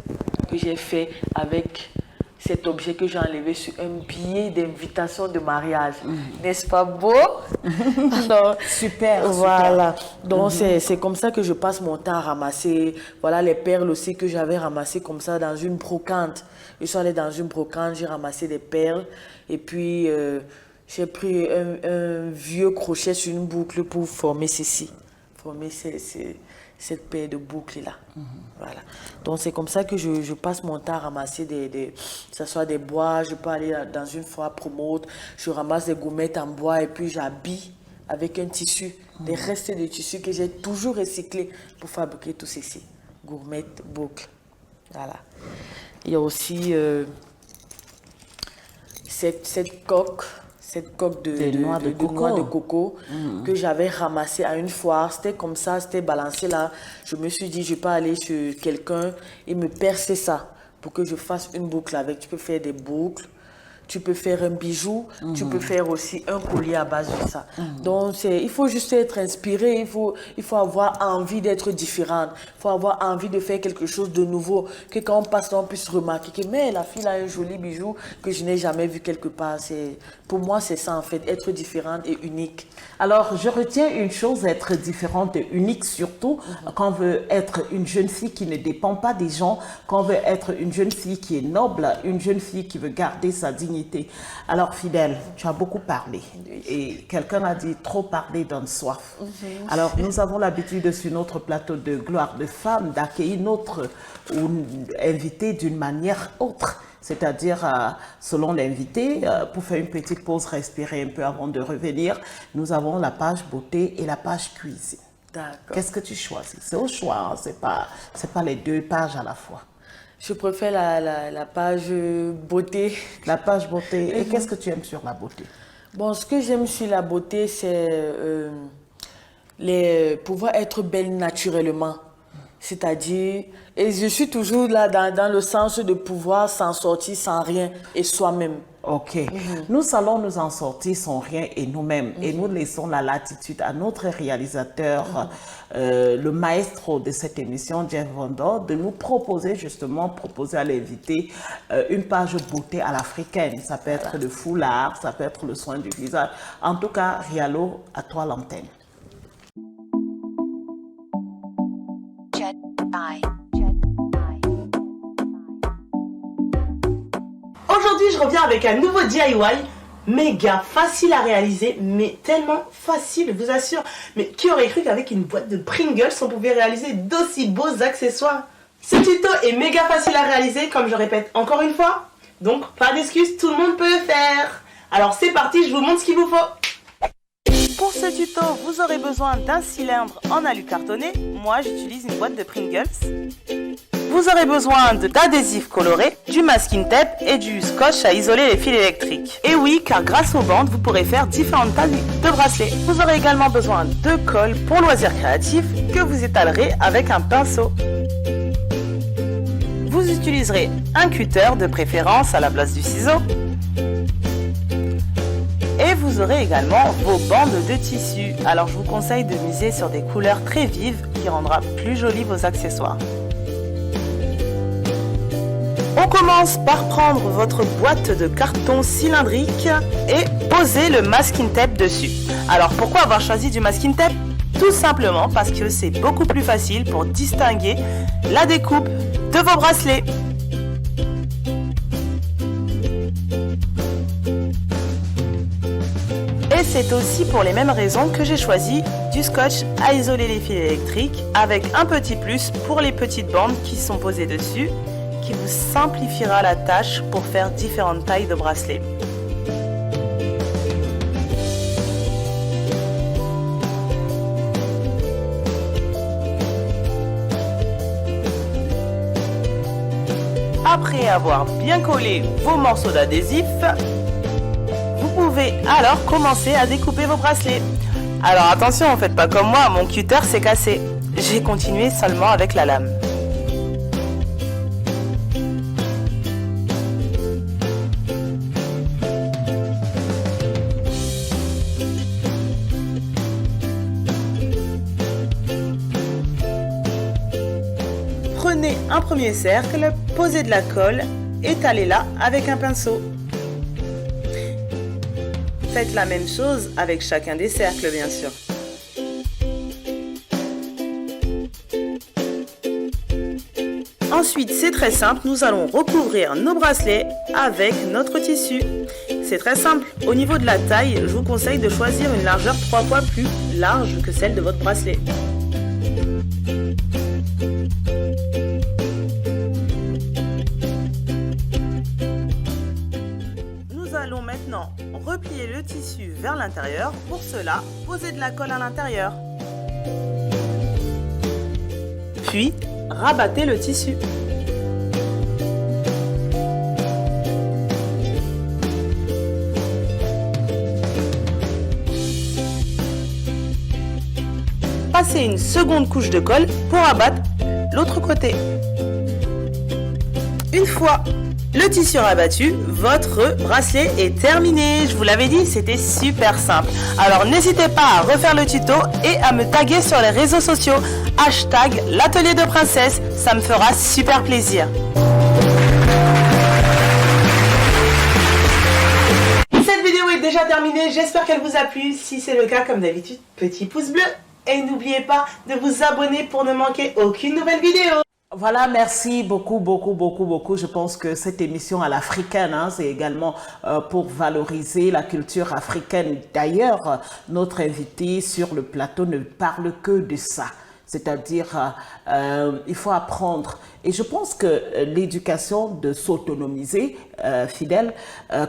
que j'ai fait avec cet objet que j'ai enlevé sur un billet d'invitation de mariage. N'est-ce pas beau? Alors, Super, voilà. Donc, c'est comme ça que je passe mon temps à ramasser. Voilà les perles aussi que j'avais ramassées comme ça dans une brocante. Je suis allée dans une brocante, j'ai ramassé des perles. Et puis, j'ai pris un vieux crochet sur une boucle pour former ceci. Former cette paire de boucles-là. Voilà. Donc, c'est comme ça que je passe mon temps à ramasser que ce soit des bois. Je peux aller dans une foire promote, je ramasse des gommettes en bois et puis j'habille avec un tissu, des restes de tissu que j'ai toujours recyclés pour fabriquer tout ceci. Gourmette, boucle. Voilà. Il y a aussi cette coque de noix de coco que j'avais ramassée à une foire. C'était comme ça, c'était balancé là. Je me suis dit, je peux aller chez quelqu'un et me percer ça pour que je fasse une boucle avec. Tu peux faire des boucles, tu peux faire un bijou, tu peux faire aussi un collier à base de ça. Donc, il faut juste être inspiré, il faut avoir envie d'être différente, il faut avoir envie de faire quelque chose de nouveau, que quand on passe, on puisse remarquer que mais la fille a un joli bijou que je n'ai jamais vu quelque part. Pour moi, c'est ça en fait, être différente et unique. Alors, je retiens une chose, être différente et unique, surtout quand on veut être une jeune fille qui ne dépend pas des gens, quand on veut être une jeune fille qui est noble, une jeune fille qui veut garder sa dignité. Alors, Fidèle, tu as beaucoup parlé et quelqu'un a dit trop parler donne soif. Alors, nous avons l'habitude sur notre plateau de gloire de femmes d'accueillir notre invité d'une manière autre. C'est-à-dire, selon l'invité, pour faire une petite pause, respirer un peu avant de revenir, nous avons la page beauté et la page cuisine. D'accord. Qu'est-ce que tu choisis? C'est au choix, hein, c'est pas les deux pages à la fois. Je préfère la page beauté. La page beauté. Et qu'est-ce que tu aimes sur la beauté? Bon, ce que j'aime sur la beauté, c'est pouvoir être belle naturellement. C'est-à-dire, et je suis toujours là dans le sens de pouvoir s'en sortir sans rien et soi-même. Ok. Nous allons nous en sortir sans rien et nous-mêmes. Et nous laissons la latitude à notre réalisateur, le maestro de cette émission, Jeff Vondor, de nous proposer à l'invité une page beauté à l'africaine. Ça peut être le foulard, ça peut être le soin du visage. En tout cas, Rialo, à toi l'antenne. Aujourd'hui, je reviens avec un nouveau DIY méga facile à réaliser, mais tellement facile, je vous assure. Mais qui aurait cru qu'avec une boîte de Pringles, on pouvait réaliser d'aussi beaux accessoires? Ce tuto est méga facile à réaliser, comme je répète encore une fois. Donc, pas d'excuses, tout le monde peut le faire. Alors, c'est parti, je vous montre ce qu'il vous faut. Pour ce tuto, vous aurez besoin d'un cylindre en alu cartonné. Moi, j'utilise une boîte de Pringles. Vous aurez besoin d'adhésifs colorés, du masking tape et du scotch à isoler les fils électriques. Et oui, car grâce aux bandes, vous pourrez faire différentes tailles de bracelets. Vous aurez également besoin de colle pour loisirs créatifs que vous étalerez avec un pinceau. Vous utiliserez un cutter de préférence à la place du ciseau. Et vous aurez également vos bandes de tissu. Alors je vous conseille de miser sur des couleurs très vives qui rendra plus jolis vos accessoires. On commence par prendre votre boîte de carton cylindrique et poser le masking tape dessus. Alors pourquoi avoir choisi du masking tape? Tout simplement parce que c'est beaucoup plus facile pour distinguer la découpe de vos bracelets. Et c'est aussi pour les mêmes raisons que j'ai choisi du scotch à isoler les fils électriques avec un petit plus pour les petites bandes qui sont posées dessus, qui vous simplifiera la tâche pour faire différentes tailles de bracelets. Après avoir bien collé vos morceaux d'adhésif, vous pouvez alors commencer à découper vos bracelets. Alors attention, ne faites pas comme moi, mon cutter s'est cassé. J'ai continué seulement avec la lame. Prenez un premier cercle, posez de la colle, étalez-la avec un pinceau. Faites la même chose avec chacun des cercles, bien sûr. Ensuite, c'est très simple, nous allons recouvrir nos bracelets avec notre tissu. C'est très simple. Au niveau de la taille, je vous conseille de choisir une largeur 3 fois plus large que celle de votre bracelet. Nous allons maintenant replier le tissu vers l'intérieur. Pour cela, posez de la colle à l'intérieur. Puis, rabattez le tissu. Passez une seconde couche de colle pour abattre l'autre côté. Une fois le tissu rabattu, votre bracelet est terminé. Je vous l'avais dit, c'était super simple. Alors n'hésitez pas à refaire le tuto et à me taguer sur les réseaux sociaux. Hashtag l'atelier de princesse, ça me fera super plaisir. Cette vidéo est déjà terminée, j'espère qu'elle vous a plu. Si c'est le cas, comme d'habitude, petit pouce bleu. Et n'oubliez pas de vous abonner pour ne manquer aucune nouvelle vidéo. Voilà, merci beaucoup. Je pense que cette émission à l'africaine, hein, c'est également pour valoriser la culture africaine. D'ailleurs, notre invité sur le plateau ne parle que de ça. C'est-à-dire, il faut apprendre. Et je pense que l'éducation de s'autonomiser, fidèle,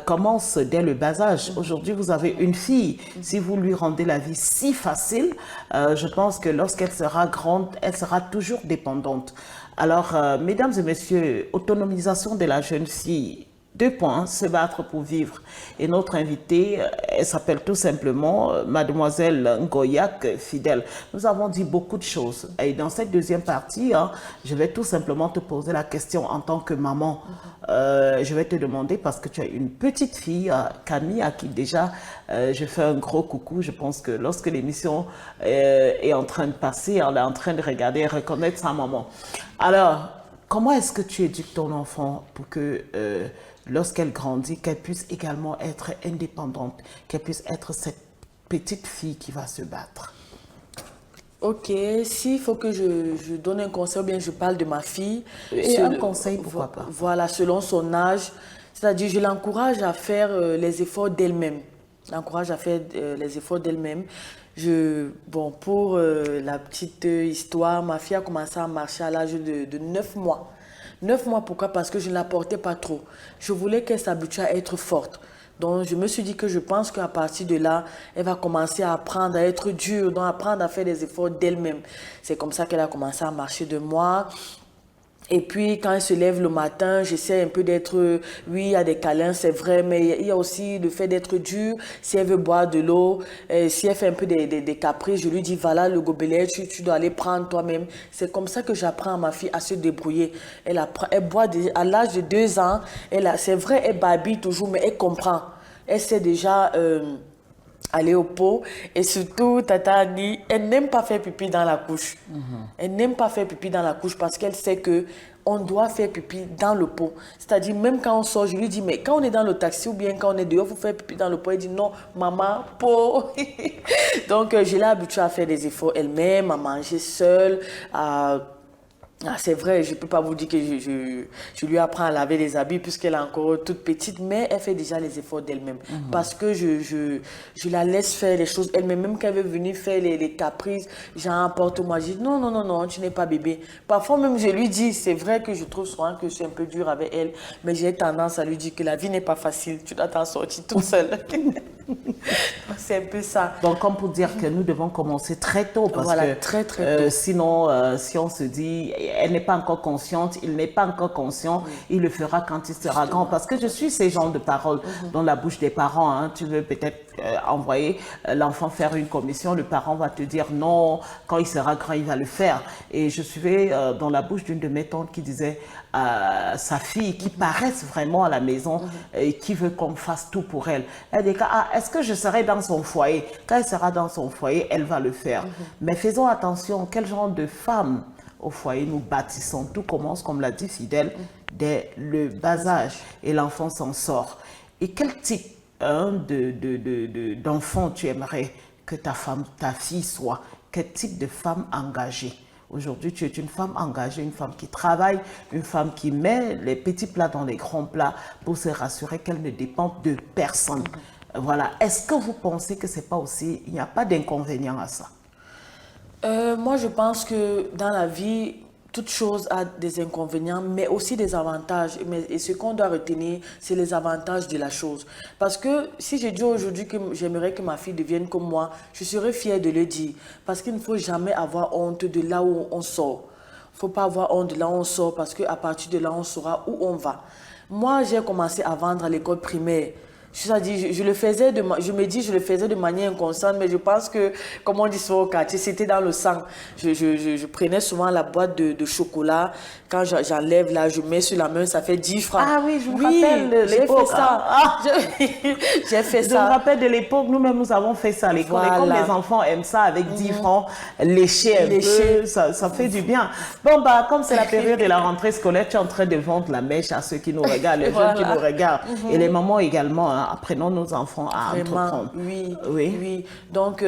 commence dès le bas âge. Aujourd'hui, vous avez une fille. Si vous lui rendez la vie si facile, je pense que lorsqu'elle sera grande, elle sera toujours dépendante. Alors, mesdames et messieurs, autonomisation de la jeune fille. 2 points, se battre pour vivre. Et notre invitée, elle s'appelle tout simplement Mademoiselle Ngoyak Fidèle. Nous avons dit beaucoup de choses. Et dans cette deuxième partie, hein, je vais tout simplement te poser la question en tant que maman. Je vais te demander, parce que tu as une petite fille, Camille, à qui déjà je fais un gros coucou. Je pense que lorsque l'émission est en train de passer, elle est en train de regarder et reconnaître sa maman. Alors, comment est-ce que tu éduques ton enfant pour que lorsqu'elle grandit, qu'elle puisse également être indépendante, qu'elle puisse être cette petite fille qui va se battre? Ok, s'il faut que je donne un conseil, ou bien je parle de ma fille. Et un conseil, pourquoi pas? Voilà, selon son âge. C'est-à-dire, je l'encourage à faire les efforts d'elle-même. L'encourage à faire les efforts d'elle-même. Bon, pour la petite histoire, ma fille a commencé à marcher à l'âge de 9 mois. 9 mois, pourquoi? Parce que je ne la portais pas trop. Je voulais qu'elle s'habitue à être forte. Donc, je me suis dit que je pense qu'à partir de là, elle va commencer à apprendre à être dure, donc apprendre à faire des efforts d'elle-même. C'est comme ça qu'elle a commencé à marcher de moi. Et puis, quand elle se lève le matin, j'essaie un peu d'être... Oui, il y a des câlins, c'est vrai, mais il y a aussi le fait d'être dur. Si elle veut boire de l'eau, si elle fait un peu des caprices, je lui dis, voilà le gobelet, tu dois aller prendre toi-même. C'est comme ça que j'apprends à ma fille à se débrouiller. Elle boit à l'âge de 2 ans. C'est vrai, elle babille toujours, mais elle comprend. Elle sait déjà... aller au pot et surtout Tata Annie, elle n'aime pas faire pipi dans la couche. Elle n'aime pas faire pipi dans la couche parce qu'elle sait que on doit faire pipi dans le pot. C'est-à-dire même quand on sort, je lui dis mais quand on est dans le taxi ou bien quand on est dehors, il faut faire pipi dans le pot. Elle dit non, maman, pot. Donc je l'ai habituée à faire des efforts elle-même, à manger seule, c'est vrai, je ne peux pas vous dire que je lui apprends à laver les habits puisqu'elle est encore toute petite, mais elle fait déjà les efforts d'elle-même. Parce que je la laisse faire les choses elle-même. Même quand elle veut venir faire les caprices, j'en apporte moi. Je dis non, non, non, non, tu n'es pas bébé. Parfois même, je lui dis, c'est vrai que je trouve souvent que je suis un peu dure avec elle, mais j'ai tendance à lui dire que la vie n'est pas facile. Tu dois t'en sortir toute seule. C'est un peu ça. Donc, comme pour dire que nous devons commencer très tôt, parce voilà, que très tôt. sinon, si on se dit, elle n'est pas encore consciente, il n'est pas encore conscient, il le fera quand il sera grand. Parce que je suis ces genres de paroles dans la bouche des parents. Hein. Tu veux peut-être envoyer l'enfant faire une commission, le parent va te dire non, quand il sera grand, il va le faire. Et je suivais dans la bouche d'une de mes tantes qui disait sa fille, qui paraisse vraiment à la maison et qui veut qu'on fasse tout pour elle. Elle dit, est-ce que je serai dans son foyer? Quand elle sera dans son foyer, elle va le faire. Mais faisons attention, quel genre de femme au foyer nous bâtissons. Tout commence, comme l'a dit Fidèle, dès le bas âge et l'enfant s'en sort. Et quel type d'enfant tu aimerais que ta fille soit? Quel type de femme engagée? Aujourd'hui, tu es une femme engagée, une femme qui travaille, une femme qui met les petits plats dans les grands plats pour se rassurer qu'elle ne dépend de personne. Voilà. Est-ce que vous pensez que c'est pas aussi, il n'y a pas d'inconvénient à ça? Moi, je pense que dans la vie, toute chose a des inconvénients, mais aussi des avantages. Et ce qu'on doit retenir, c'est les avantages de la chose. Parce que si je dis aujourd'hui que j'aimerais que ma fille devienne comme moi, je serais fière de le dire. Parce qu'il ne faut jamais avoir honte de là où on sort. Il ne faut pas avoir honte de là où on sort parce qu'à partir de là, on saura où on va. Moi, j'ai commencé à vendre à l'école primaire. Je le faisais je me dis je le faisais de manière inconsciente, mais je pense que, comme on dit souvent au quartier, c'était dans le sang. Je prenais souvent la boîte de chocolat. Quand j'enlève là, je mets sur la main, ça fait 10 francs. Ah oui, je me rappelle de l'époque. J'ai fait ça. Je me rappelle de l'époque, nous-mêmes, nous avons fait ça à l'école. Voilà. Et comme les enfants aiment ça, avec 10 francs, lécher un peu, ça fait du bien. Bon, comme c'est la période de la rentrée scolaire, tu es en train de vendre la mèche à ceux qui nous regardent, les jeunes qui nous regardent. Et les mamans également, hein, apprenons nos enfants à entreprendre. Oui. Donc,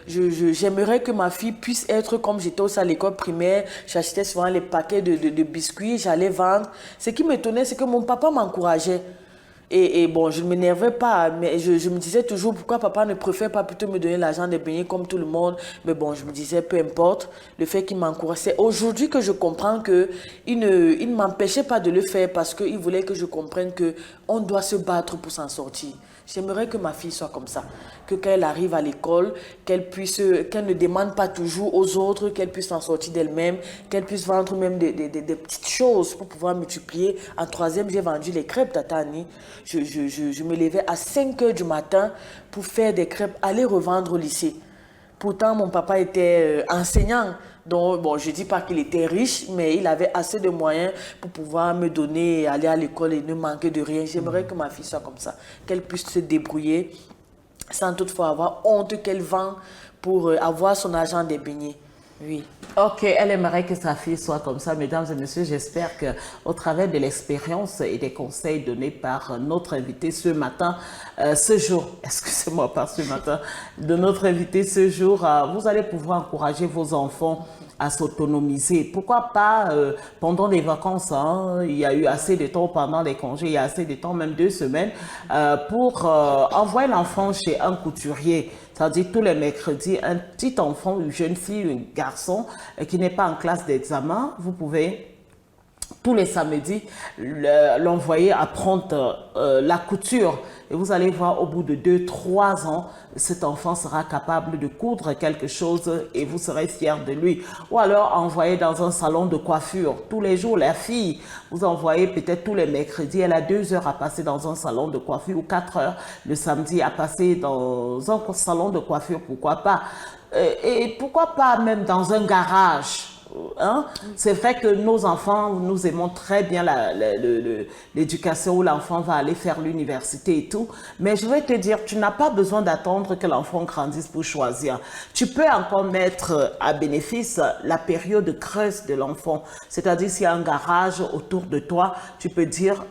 j'aimerais que ma fille puisse être comme j'étais aussi à l'école primaire. J'achetais souvent les paquets de biscuits, j'allais vendre. Ce qui m'étonnait, c'est que mon papa m'encourageait. Et bon, je ne m'énervais pas, mais je me disais toujours pourquoi papa ne préfère pas plutôt me donner l'argent des beignets comme tout le monde. Mais bon, je me disais peu importe, le fait qu'il m'encourage. C'est aujourd'hui que je comprends qu'il ne m'empêchait pas de le faire parce qu'il voulait que je comprenne qu'on doit se battre pour s'en sortir. J'aimerais que ma fille soit comme ça, que quand elle arrive à l'école, qu'elle ne demande pas toujours aux autres, qu'elle puisse s'en sortir d'elle-même, qu'elle puisse vendre même des petites choses pour pouvoir multiplier. En 3e, j'ai vendu les crêpes, Tata Annie. Je me levais à 5 h du matin pour faire des crêpes, aller revendre au lycée. Pourtant, mon papa était enseignant. Donc, bon, je ne dis pas qu'il était riche, mais il avait assez de moyens pour pouvoir me donner, aller à l'école et ne manquer de rien. J'aimerais que ma fille soit comme ça, qu'elle puisse se débrouiller sans toutefois avoir honte qu'elle vend pour avoir son argent des beignets. Oui. Ok, elle aimerait que sa fille soit comme ça. Mesdames et messieurs, j'espère qu'au travers de l'expérience et des conseils donnés par notre invité ce matin, excusez-moi, pas ce matin, de notre invité ce jour, vous allez pouvoir encourager vos enfants à s'autonomiser. Pourquoi pas pendant les vacances, hein, il y a eu assez de temps pendant les congés, il y a assez de temps, même 2 semaines, pour envoyer l'enfant chez un couturier. C'est-à-dire tous les mercredis, un petit enfant, une jeune fille, un garçon qui n'est pas en classe d'examen, vous pouvez tous les samedis, l'envoyer apprendre la couture. Et vous allez voir, au bout de 2-3 ans, cet enfant sera capable de coudre quelque chose et vous serez fiers de lui. Ou alors, envoyer dans un salon de coiffure. Tous les jours, la fille, vous envoyez peut-être tous les mercredis, elle a 2 heures à passer dans un salon de coiffure ou 4 heures le samedi à passer dans un salon de coiffure, pourquoi pas. Et pourquoi pas même dans un garage. Hein? C'est vrai que nos enfants, nous aimons très bien l'éducation où l'enfant va aller faire l'université et tout, mais je vais te dire, tu n'as pas besoin d'attendre que l'enfant grandisse pour choisir. Tu peux encore mettre à bénéfice la période creuse de l'enfant, c'est-à-dire s'il y a un garage autour de toi, tu peux dire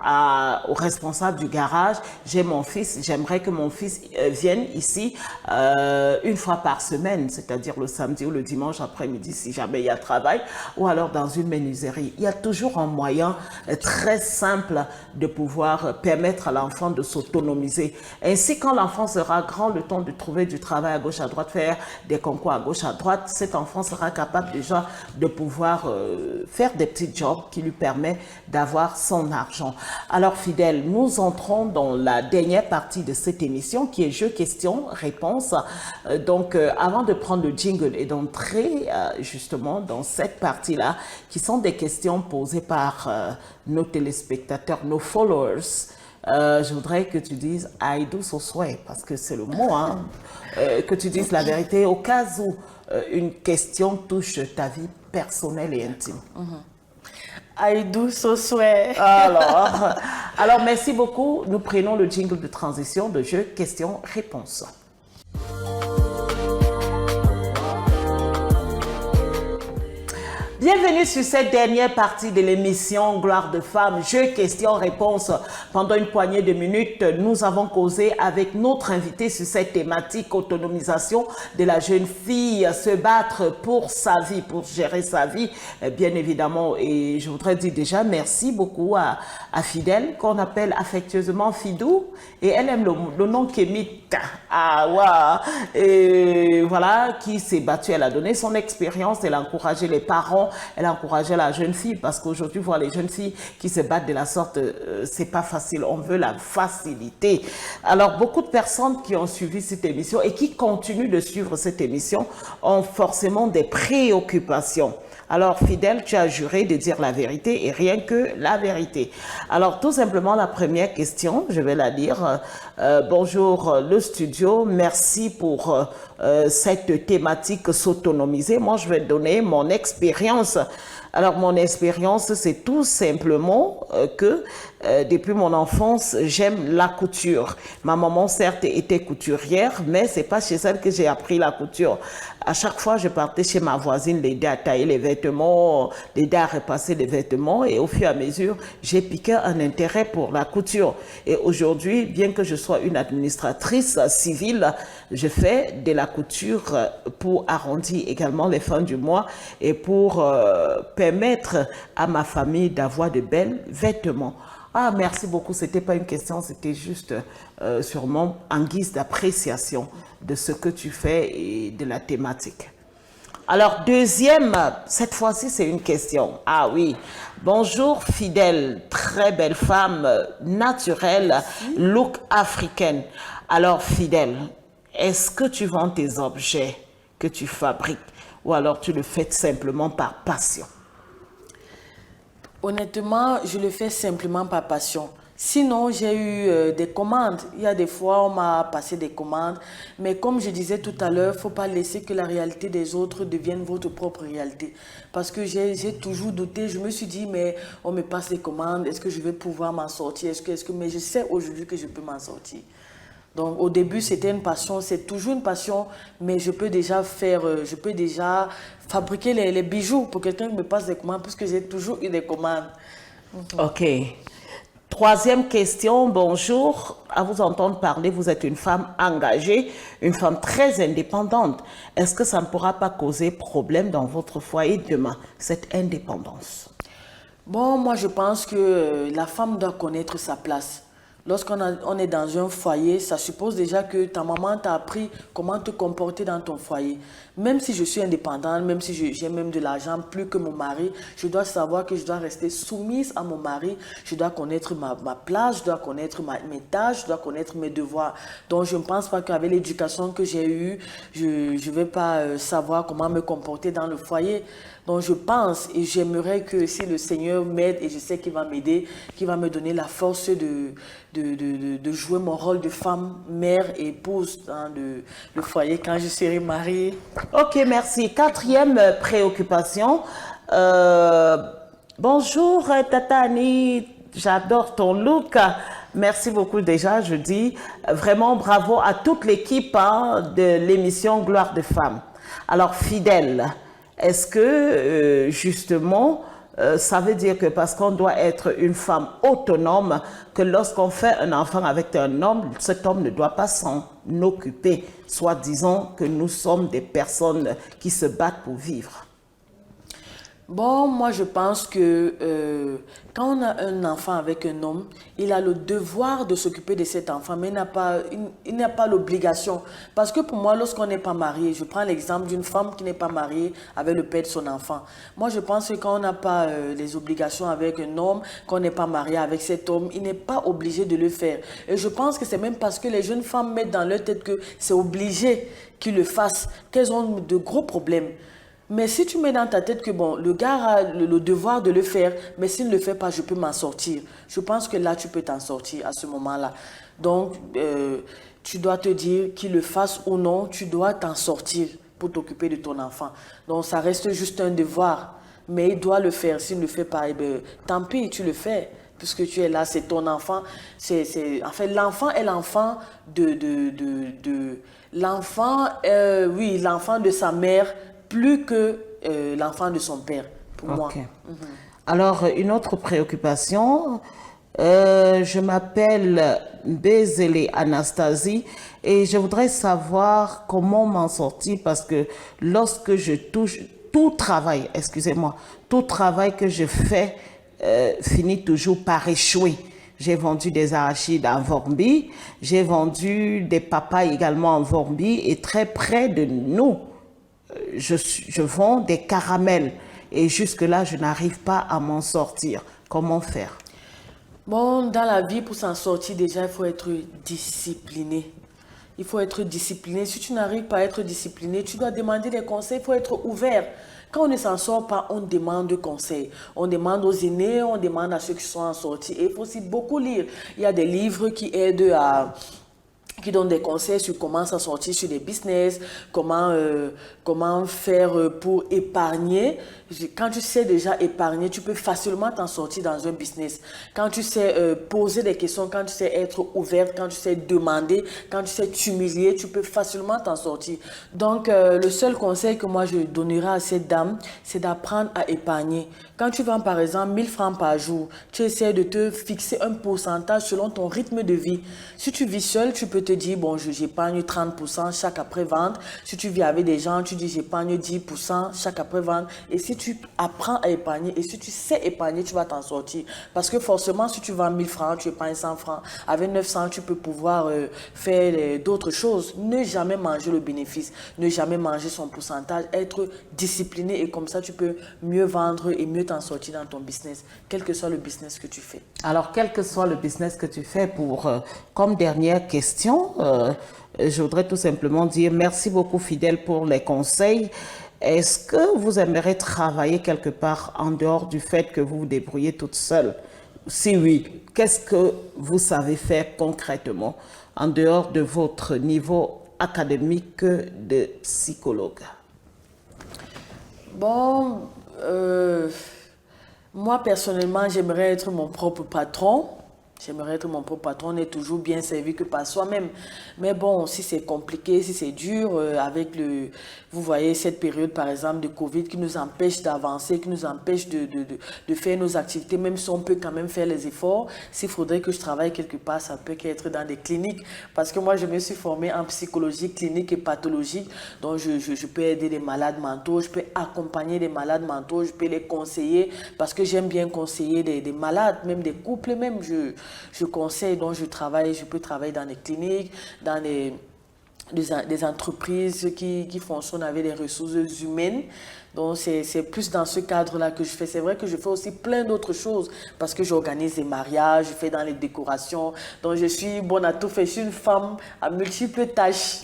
au responsable du garage, j'ai mon fils, j'aimerais que mon fils vienne ici 1 fois par semaine, c'est-à-dire le samedi ou le dimanche après-midi si jamais il y a travail, ou alors dans une menuiserie. Il y a toujours un moyen très simple de pouvoir permettre à l'enfant de s'autonomiser. Ainsi, quand l'enfant sera grand, le temps de trouver du travail à gauche, à droite, faire des concours à gauche, à droite, cet enfant sera capable déjà de pouvoir faire des petits jobs qui lui permettent d'avoir son argent. Alors, fidèles, nous entrons dans la dernière partie de cette émission qui est jeu, question, réponse. Donc, avant de prendre le jingle et d'entrer justement dans cette partie-là, qui sont des questions posées par nos téléspectateurs, nos followers, je voudrais que tu dises « I do so swear » parce que c'est le mot, hein, que tu dises la vérité au cas où une question touche ta vie personnelle et intime. I do so swear. Alors, merci beaucoup. Nous prenons le jingle de transition de jeu, question, réponse. Bienvenue sur cette dernière partie de l'émission Gloire de Femmes, jeu, questions, réponses. Pendant une poignée de minutes, nous avons causé avec notre invité sur cette thématique autonomisation de la jeune fille, se battre pour sa vie, pour gérer sa vie, bien évidemment. Et je voudrais dire déjà merci beaucoup à Fidèle, qu'on appelle affectueusement Fidou. Et elle aime le nom Kémit. Et voilà, qui s'est battue. Elle a donné son expérience, elle a encouragé les parents, elle a encouragé la jeune fille, parce qu'aujourd'hui, voir les jeunes filles qui se battent de la sorte, c'est pas facile. On veut la facilité. Alors, beaucoup de personnes qui ont suivi cette émission et qui continuent de suivre cette émission ont forcément des préoccupations. Alors, Fidèle, tu as juré de dire la vérité et rien que la vérité. Alors, tout simplement, la première question, je vais la dire. Bonjour, le studio. Merci pour cette thématique s'autonomiser. Moi, je vais donner mon expérience. Alors, mon expérience, c'est tout simplement que depuis mon enfance, j'aime la couture. Ma maman, certes, était couturière, mais c'est pas chez elle que j'ai appris la couture. À chaque fois, je partais chez ma voisine, l'aider à tailler les vêtements, l'aider à repasser les vêtements. Et au fur et à mesure, j'ai piqué un intérêt pour la couture. Et aujourd'hui, bien que je sois une administratrice civile, je fais de la couture pour arrondir également les fins du mois et pour permettre à ma famille d'avoir de belles vêtements. Ah, merci beaucoup. C'était pas une question, c'était juste sûrement en guise d'appréciation de ce que tu fais et de la thématique. Alors, deuxième, cette fois-ci, c'est une question. Ah oui. Bonjour, Fidèle, très belle femme, naturelle, look africaine. Alors, Fidèle, est-ce que tu vends tes objets que tu fabriques ou alors tu le fais simplement par passion? Honnêtement, je le fais simplement par passion. Sinon, j'ai eu des commandes. Il y a des fois, on m'a passé des commandes. Mais comme je disais tout à l'heure, il ne faut pas laisser que la réalité des autres devienne votre propre réalité. Parce que j'ai toujours douté. Je me suis dit, mais on me passe des commandes. Est-ce que je vais pouvoir m'en sortir? Mais je sais aujourd'hui que je peux m'en sortir. Donc, au début, c'était une passion. C'est toujours une passion. Mais je peux déjà fabriquer les bijoux pour quelqu'un qui me passe des commandes, puisque j'ai toujours eu des commandes. Ok. Troisième question, bonjour. À vous entendre parler, vous êtes une femme engagée, une femme très indépendante. Est-ce que ça ne pourra pas causer problème dans votre foyer demain, cette indépendance? Bon, moi, je pense que la femme doit connaître sa place. On est dans un foyer, ça suppose déjà que ta maman t'a appris comment te comporter dans ton foyer. Même si je suis indépendante, même si j'ai même de l'argent plus que mon mari, je dois savoir que je dois rester soumise à mon mari. Je dois connaître ma place, je dois connaître mes tâches, je dois connaître mes devoirs. Donc je ne pense pas qu'avec l'éducation que j'ai eue, je ne vais pas savoir comment me comporter dans le foyer. Donc je pense et j'aimerais que si le Seigneur m'aide, et je sais qu'il va m'aider, qu'il va me donner la force de jouer mon rôle de femme, mère et épouse dans le foyer quand je serai mariée. Ok, merci. Quatrième préoccupation. Bonjour Tata Annie, j'adore ton look. Merci beaucoup déjà, je dis vraiment bravo à toute l'équipe de l'émission Gloire de Femmes. Alors fidèle, est-ce que justement ça veut dire que parce qu'on doit être une femme autonome, que lorsqu'on fait un enfant avec un homme, cet homme ne doit pas s'en occuper, soit disant que nous sommes des personnes qui se battent pour vivre? Bon, moi je pense que quand on a un enfant avec un homme, il a le devoir de s'occuper de cet enfant, mais il n'a pas l'obligation. Parce que pour moi, lorsqu'on n'est pas marié, je prends l'exemple d'une femme qui n'est pas mariée avec le père de son enfant. Moi je pense que quand on n'a pas les obligations avec un homme, qu'on n'est pas marié avec cet homme, il n'est pas obligé de le faire. Et je pense que c'est même parce que les jeunes femmes mettent dans leur tête que c'est obligé qu'ils le fassent, qu'elles ont de gros problèmes. Mais si tu mets dans ta tête que bon, le gars a le devoir de le faire, mais s'il ne le fait pas, je peux m'en sortir. Je pense que là, tu peux t'en sortir à ce moment-là. Donc, tu dois te dire qu'il le fasse ou non, tu dois t'en sortir pour t'occuper de ton enfant. Donc, ça reste juste un devoir, mais il doit le faire. S'il ne le fait pas, eh bien, tant pis, tu le fais. Puisque tu es là, c'est ton enfant. En fait, l'enfant est l'enfant l'enfant de sa mère, plus que l'enfant de son père, pour moi. Alors, une autre préoccupation, je m'appelle Bézélé Anastasie et je voudrais savoir comment m'en sortir parce que lorsque je touche tout travail que je fais finit toujours par échouer. J'ai vendu des arachides en Vormbi, j'ai vendu des papayes également en Vormbi et très près de nous, je vends des caramels et jusque-là, je n'arrive pas à m'en sortir. Comment faire? Bon, dans la vie, pour s'en sortir, déjà, il faut être discipliné. Il faut être discipliné. Si tu n'arrives pas à être discipliné, tu dois demander des conseils. Il faut être ouvert. Quand on ne s'en sort pas, on demande des conseils. On demande aux aînés, on demande à ceux qui sont en sortie. Et il faut aussi beaucoup lire. Il y a des livres qui aident qui donnent des conseils sur comment s'en sortir sur des business, comment faire pour épargner. Quand tu sais déjà épargner, tu peux facilement t'en sortir dans un business. Quand tu sais poser des questions, quand tu sais être ouverte, quand tu sais demander, quand tu sais t'humilier, tu peux facilement t'en sortir. Donc, le seul conseil que moi je donnerai à cette dame, c'est d'apprendre à épargner. Quand tu vends par exemple 1000 francs par jour, tu essaies de te fixer un pourcentage selon ton rythme de vie. Si tu vis seul, tu peux te dire, bon, j'épargne 30% chaque après-vente. Si tu vis avec des gens, tu dis, j'épargne 10% chaque après-vente. Et si tu apprends à épargner et si tu sais épargner, tu vas t'en sortir. Parce que forcément, si tu vends 1000 francs, tu épargnes 100 francs. Avec 900, tu peux pouvoir faire d'autres choses. Ne jamais manger le bénéfice, ne jamais manger son pourcentage, être discipliné et comme ça, tu peux mieux vendre et mieux t'en sortir dans ton business, quel que soit le business que tu fais. Alors, quel que soit le business que tu fais, comme dernière question, je voudrais tout simplement dire merci beaucoup Fidèle pour les conseils. Est-ce que vous aimeriez travailler quelque part en dehors du fait que vous vous débrouillez toute seule? Si oui, qu'est-ce que vous savez faire concrètement en dehors de votre niveau académique de psychologue? Bon, moi personnellement, j'aimerais être mon propre patron. J'aimerais être mon propre patron, on est toujours bien servi que par soi-même. Mais bon, si c'est compliqué, si c'est dur, vous voyez cette période par exemple de Covid qui nous empêche d'avancer, qui nous empêche de faire nos activités, même si on peut quand même faire les efforts. S'il faudrait que je travaille quelque part, ça peut qu'être dans des cliniques. Parce que moi, je me suis formée en psychologie clinique et pathologique. Donc, je peux aider les malades mentaux, je peux accompagner les malades mentaux, je peux les conseiller parce que j'aime bien conseiller des malades, même des couples même. je conseille, donc je peux travailler dans des cliniques, dans des entreprises qui fonctionnent avec des ressources humaines. Donc, c'est plus dans ce cadre-là que je fais. C'est vrai que je fais aussi plein d'autres choses parce que j'organise des mariages, je fais dans les décorations. Donc, je suis bonne à tout faire. Je suis une femme à multiples tâches.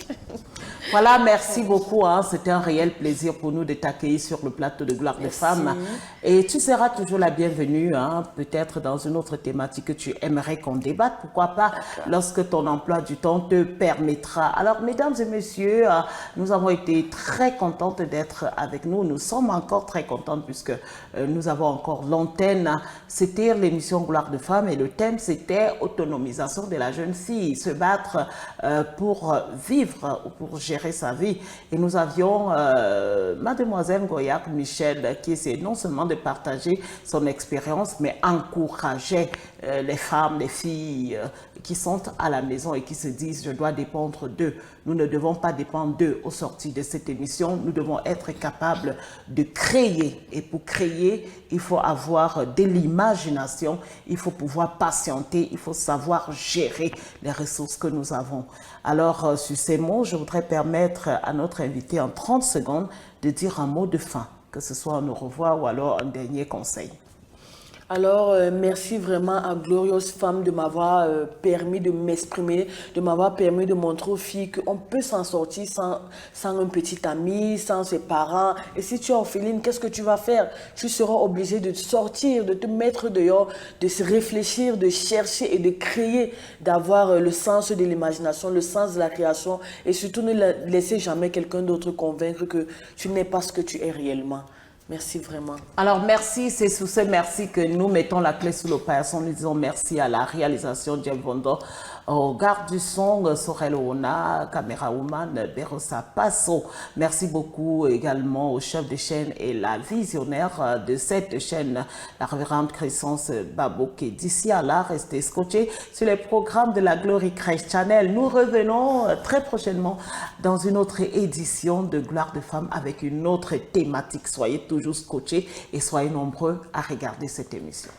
Voilà, merci beaucoup. Hein. C'était un réel plaisir pour nous de t'accueillir sur le plateau de Gloire des Femmes. Et tu seras toujours la bienvenue, hein, peut-être dans une autre thématique que tu aimerais qu'on débatte. Pourquoi pas, lorsque ton emploi du temps te permettra. Alors, mesdames et messieurs, nous avons été très contentes d'être avec nous. Nous sommes encore très contentes puisque nous avons encore l'antenne. C'était l'émission Gloire de Femmes et le thème, c'était autonomisation de la jeune fille, se battre pour vivre ou pour gérer sa vie. Et nous avions mademoiselle Goyak Michel qui essayait non seulement de partager son expérience, mais encourageait les femmes, les filles qui sont à la maison et qui se disent « je dois dépendre d'eux ». Nous ne devons pas dépendre d'eux au sortir de cette émission. Nous devons être capables de créer. Et pour créer, il faut avoir de l'imagination, il faut pouvoir patienter, il faut savoir gérer les ressources que nous avons. Alors, sur ces mots, je voudrais permettre à notre invité en 30 secondes de dire un mot de fin, que ce soit un au revoir ou alors un dernier conseil. Alors, merci vraiment à Glorious Femme de m'avoir permis de m'exprimer, de m'avoir permis de montrer aux filles qu'on peut s'en sortir sans un petit ami, sans ses parents. Et si tu es orpheline, qu'est-ce que tu vas faire? Tu seras obligé de sortir, de te mettre dehors, de se réfléchir, de chercher et de créer, d'avoir le sens de l'imagination, le sens de la création et surtout ne laisser jamais quelqu'un d'autre convaincre que tu n'es pas ce que tu es réellement. Merci vraiment. Alors merci, c'est sous ce merci que nous mettons la clé sous le paillasson. Nous disons merci à la réalisation Jeff Vondo, au garde du son Sorel Ona, caméra woman Berosa Passo. Merci beaucoup également au chef de chaîne et la visionnaire de cette chaîne, la révérende Crescence Baboke. D'ici à là, restez scotchés sur les programmes de la Glory Christ Channel. Nous revenons très prochainement dans une autre édition de Gloire de Femmes avec une autre thématique. Soyez toujours scotchés et soyez nombreux à regarder cette émission.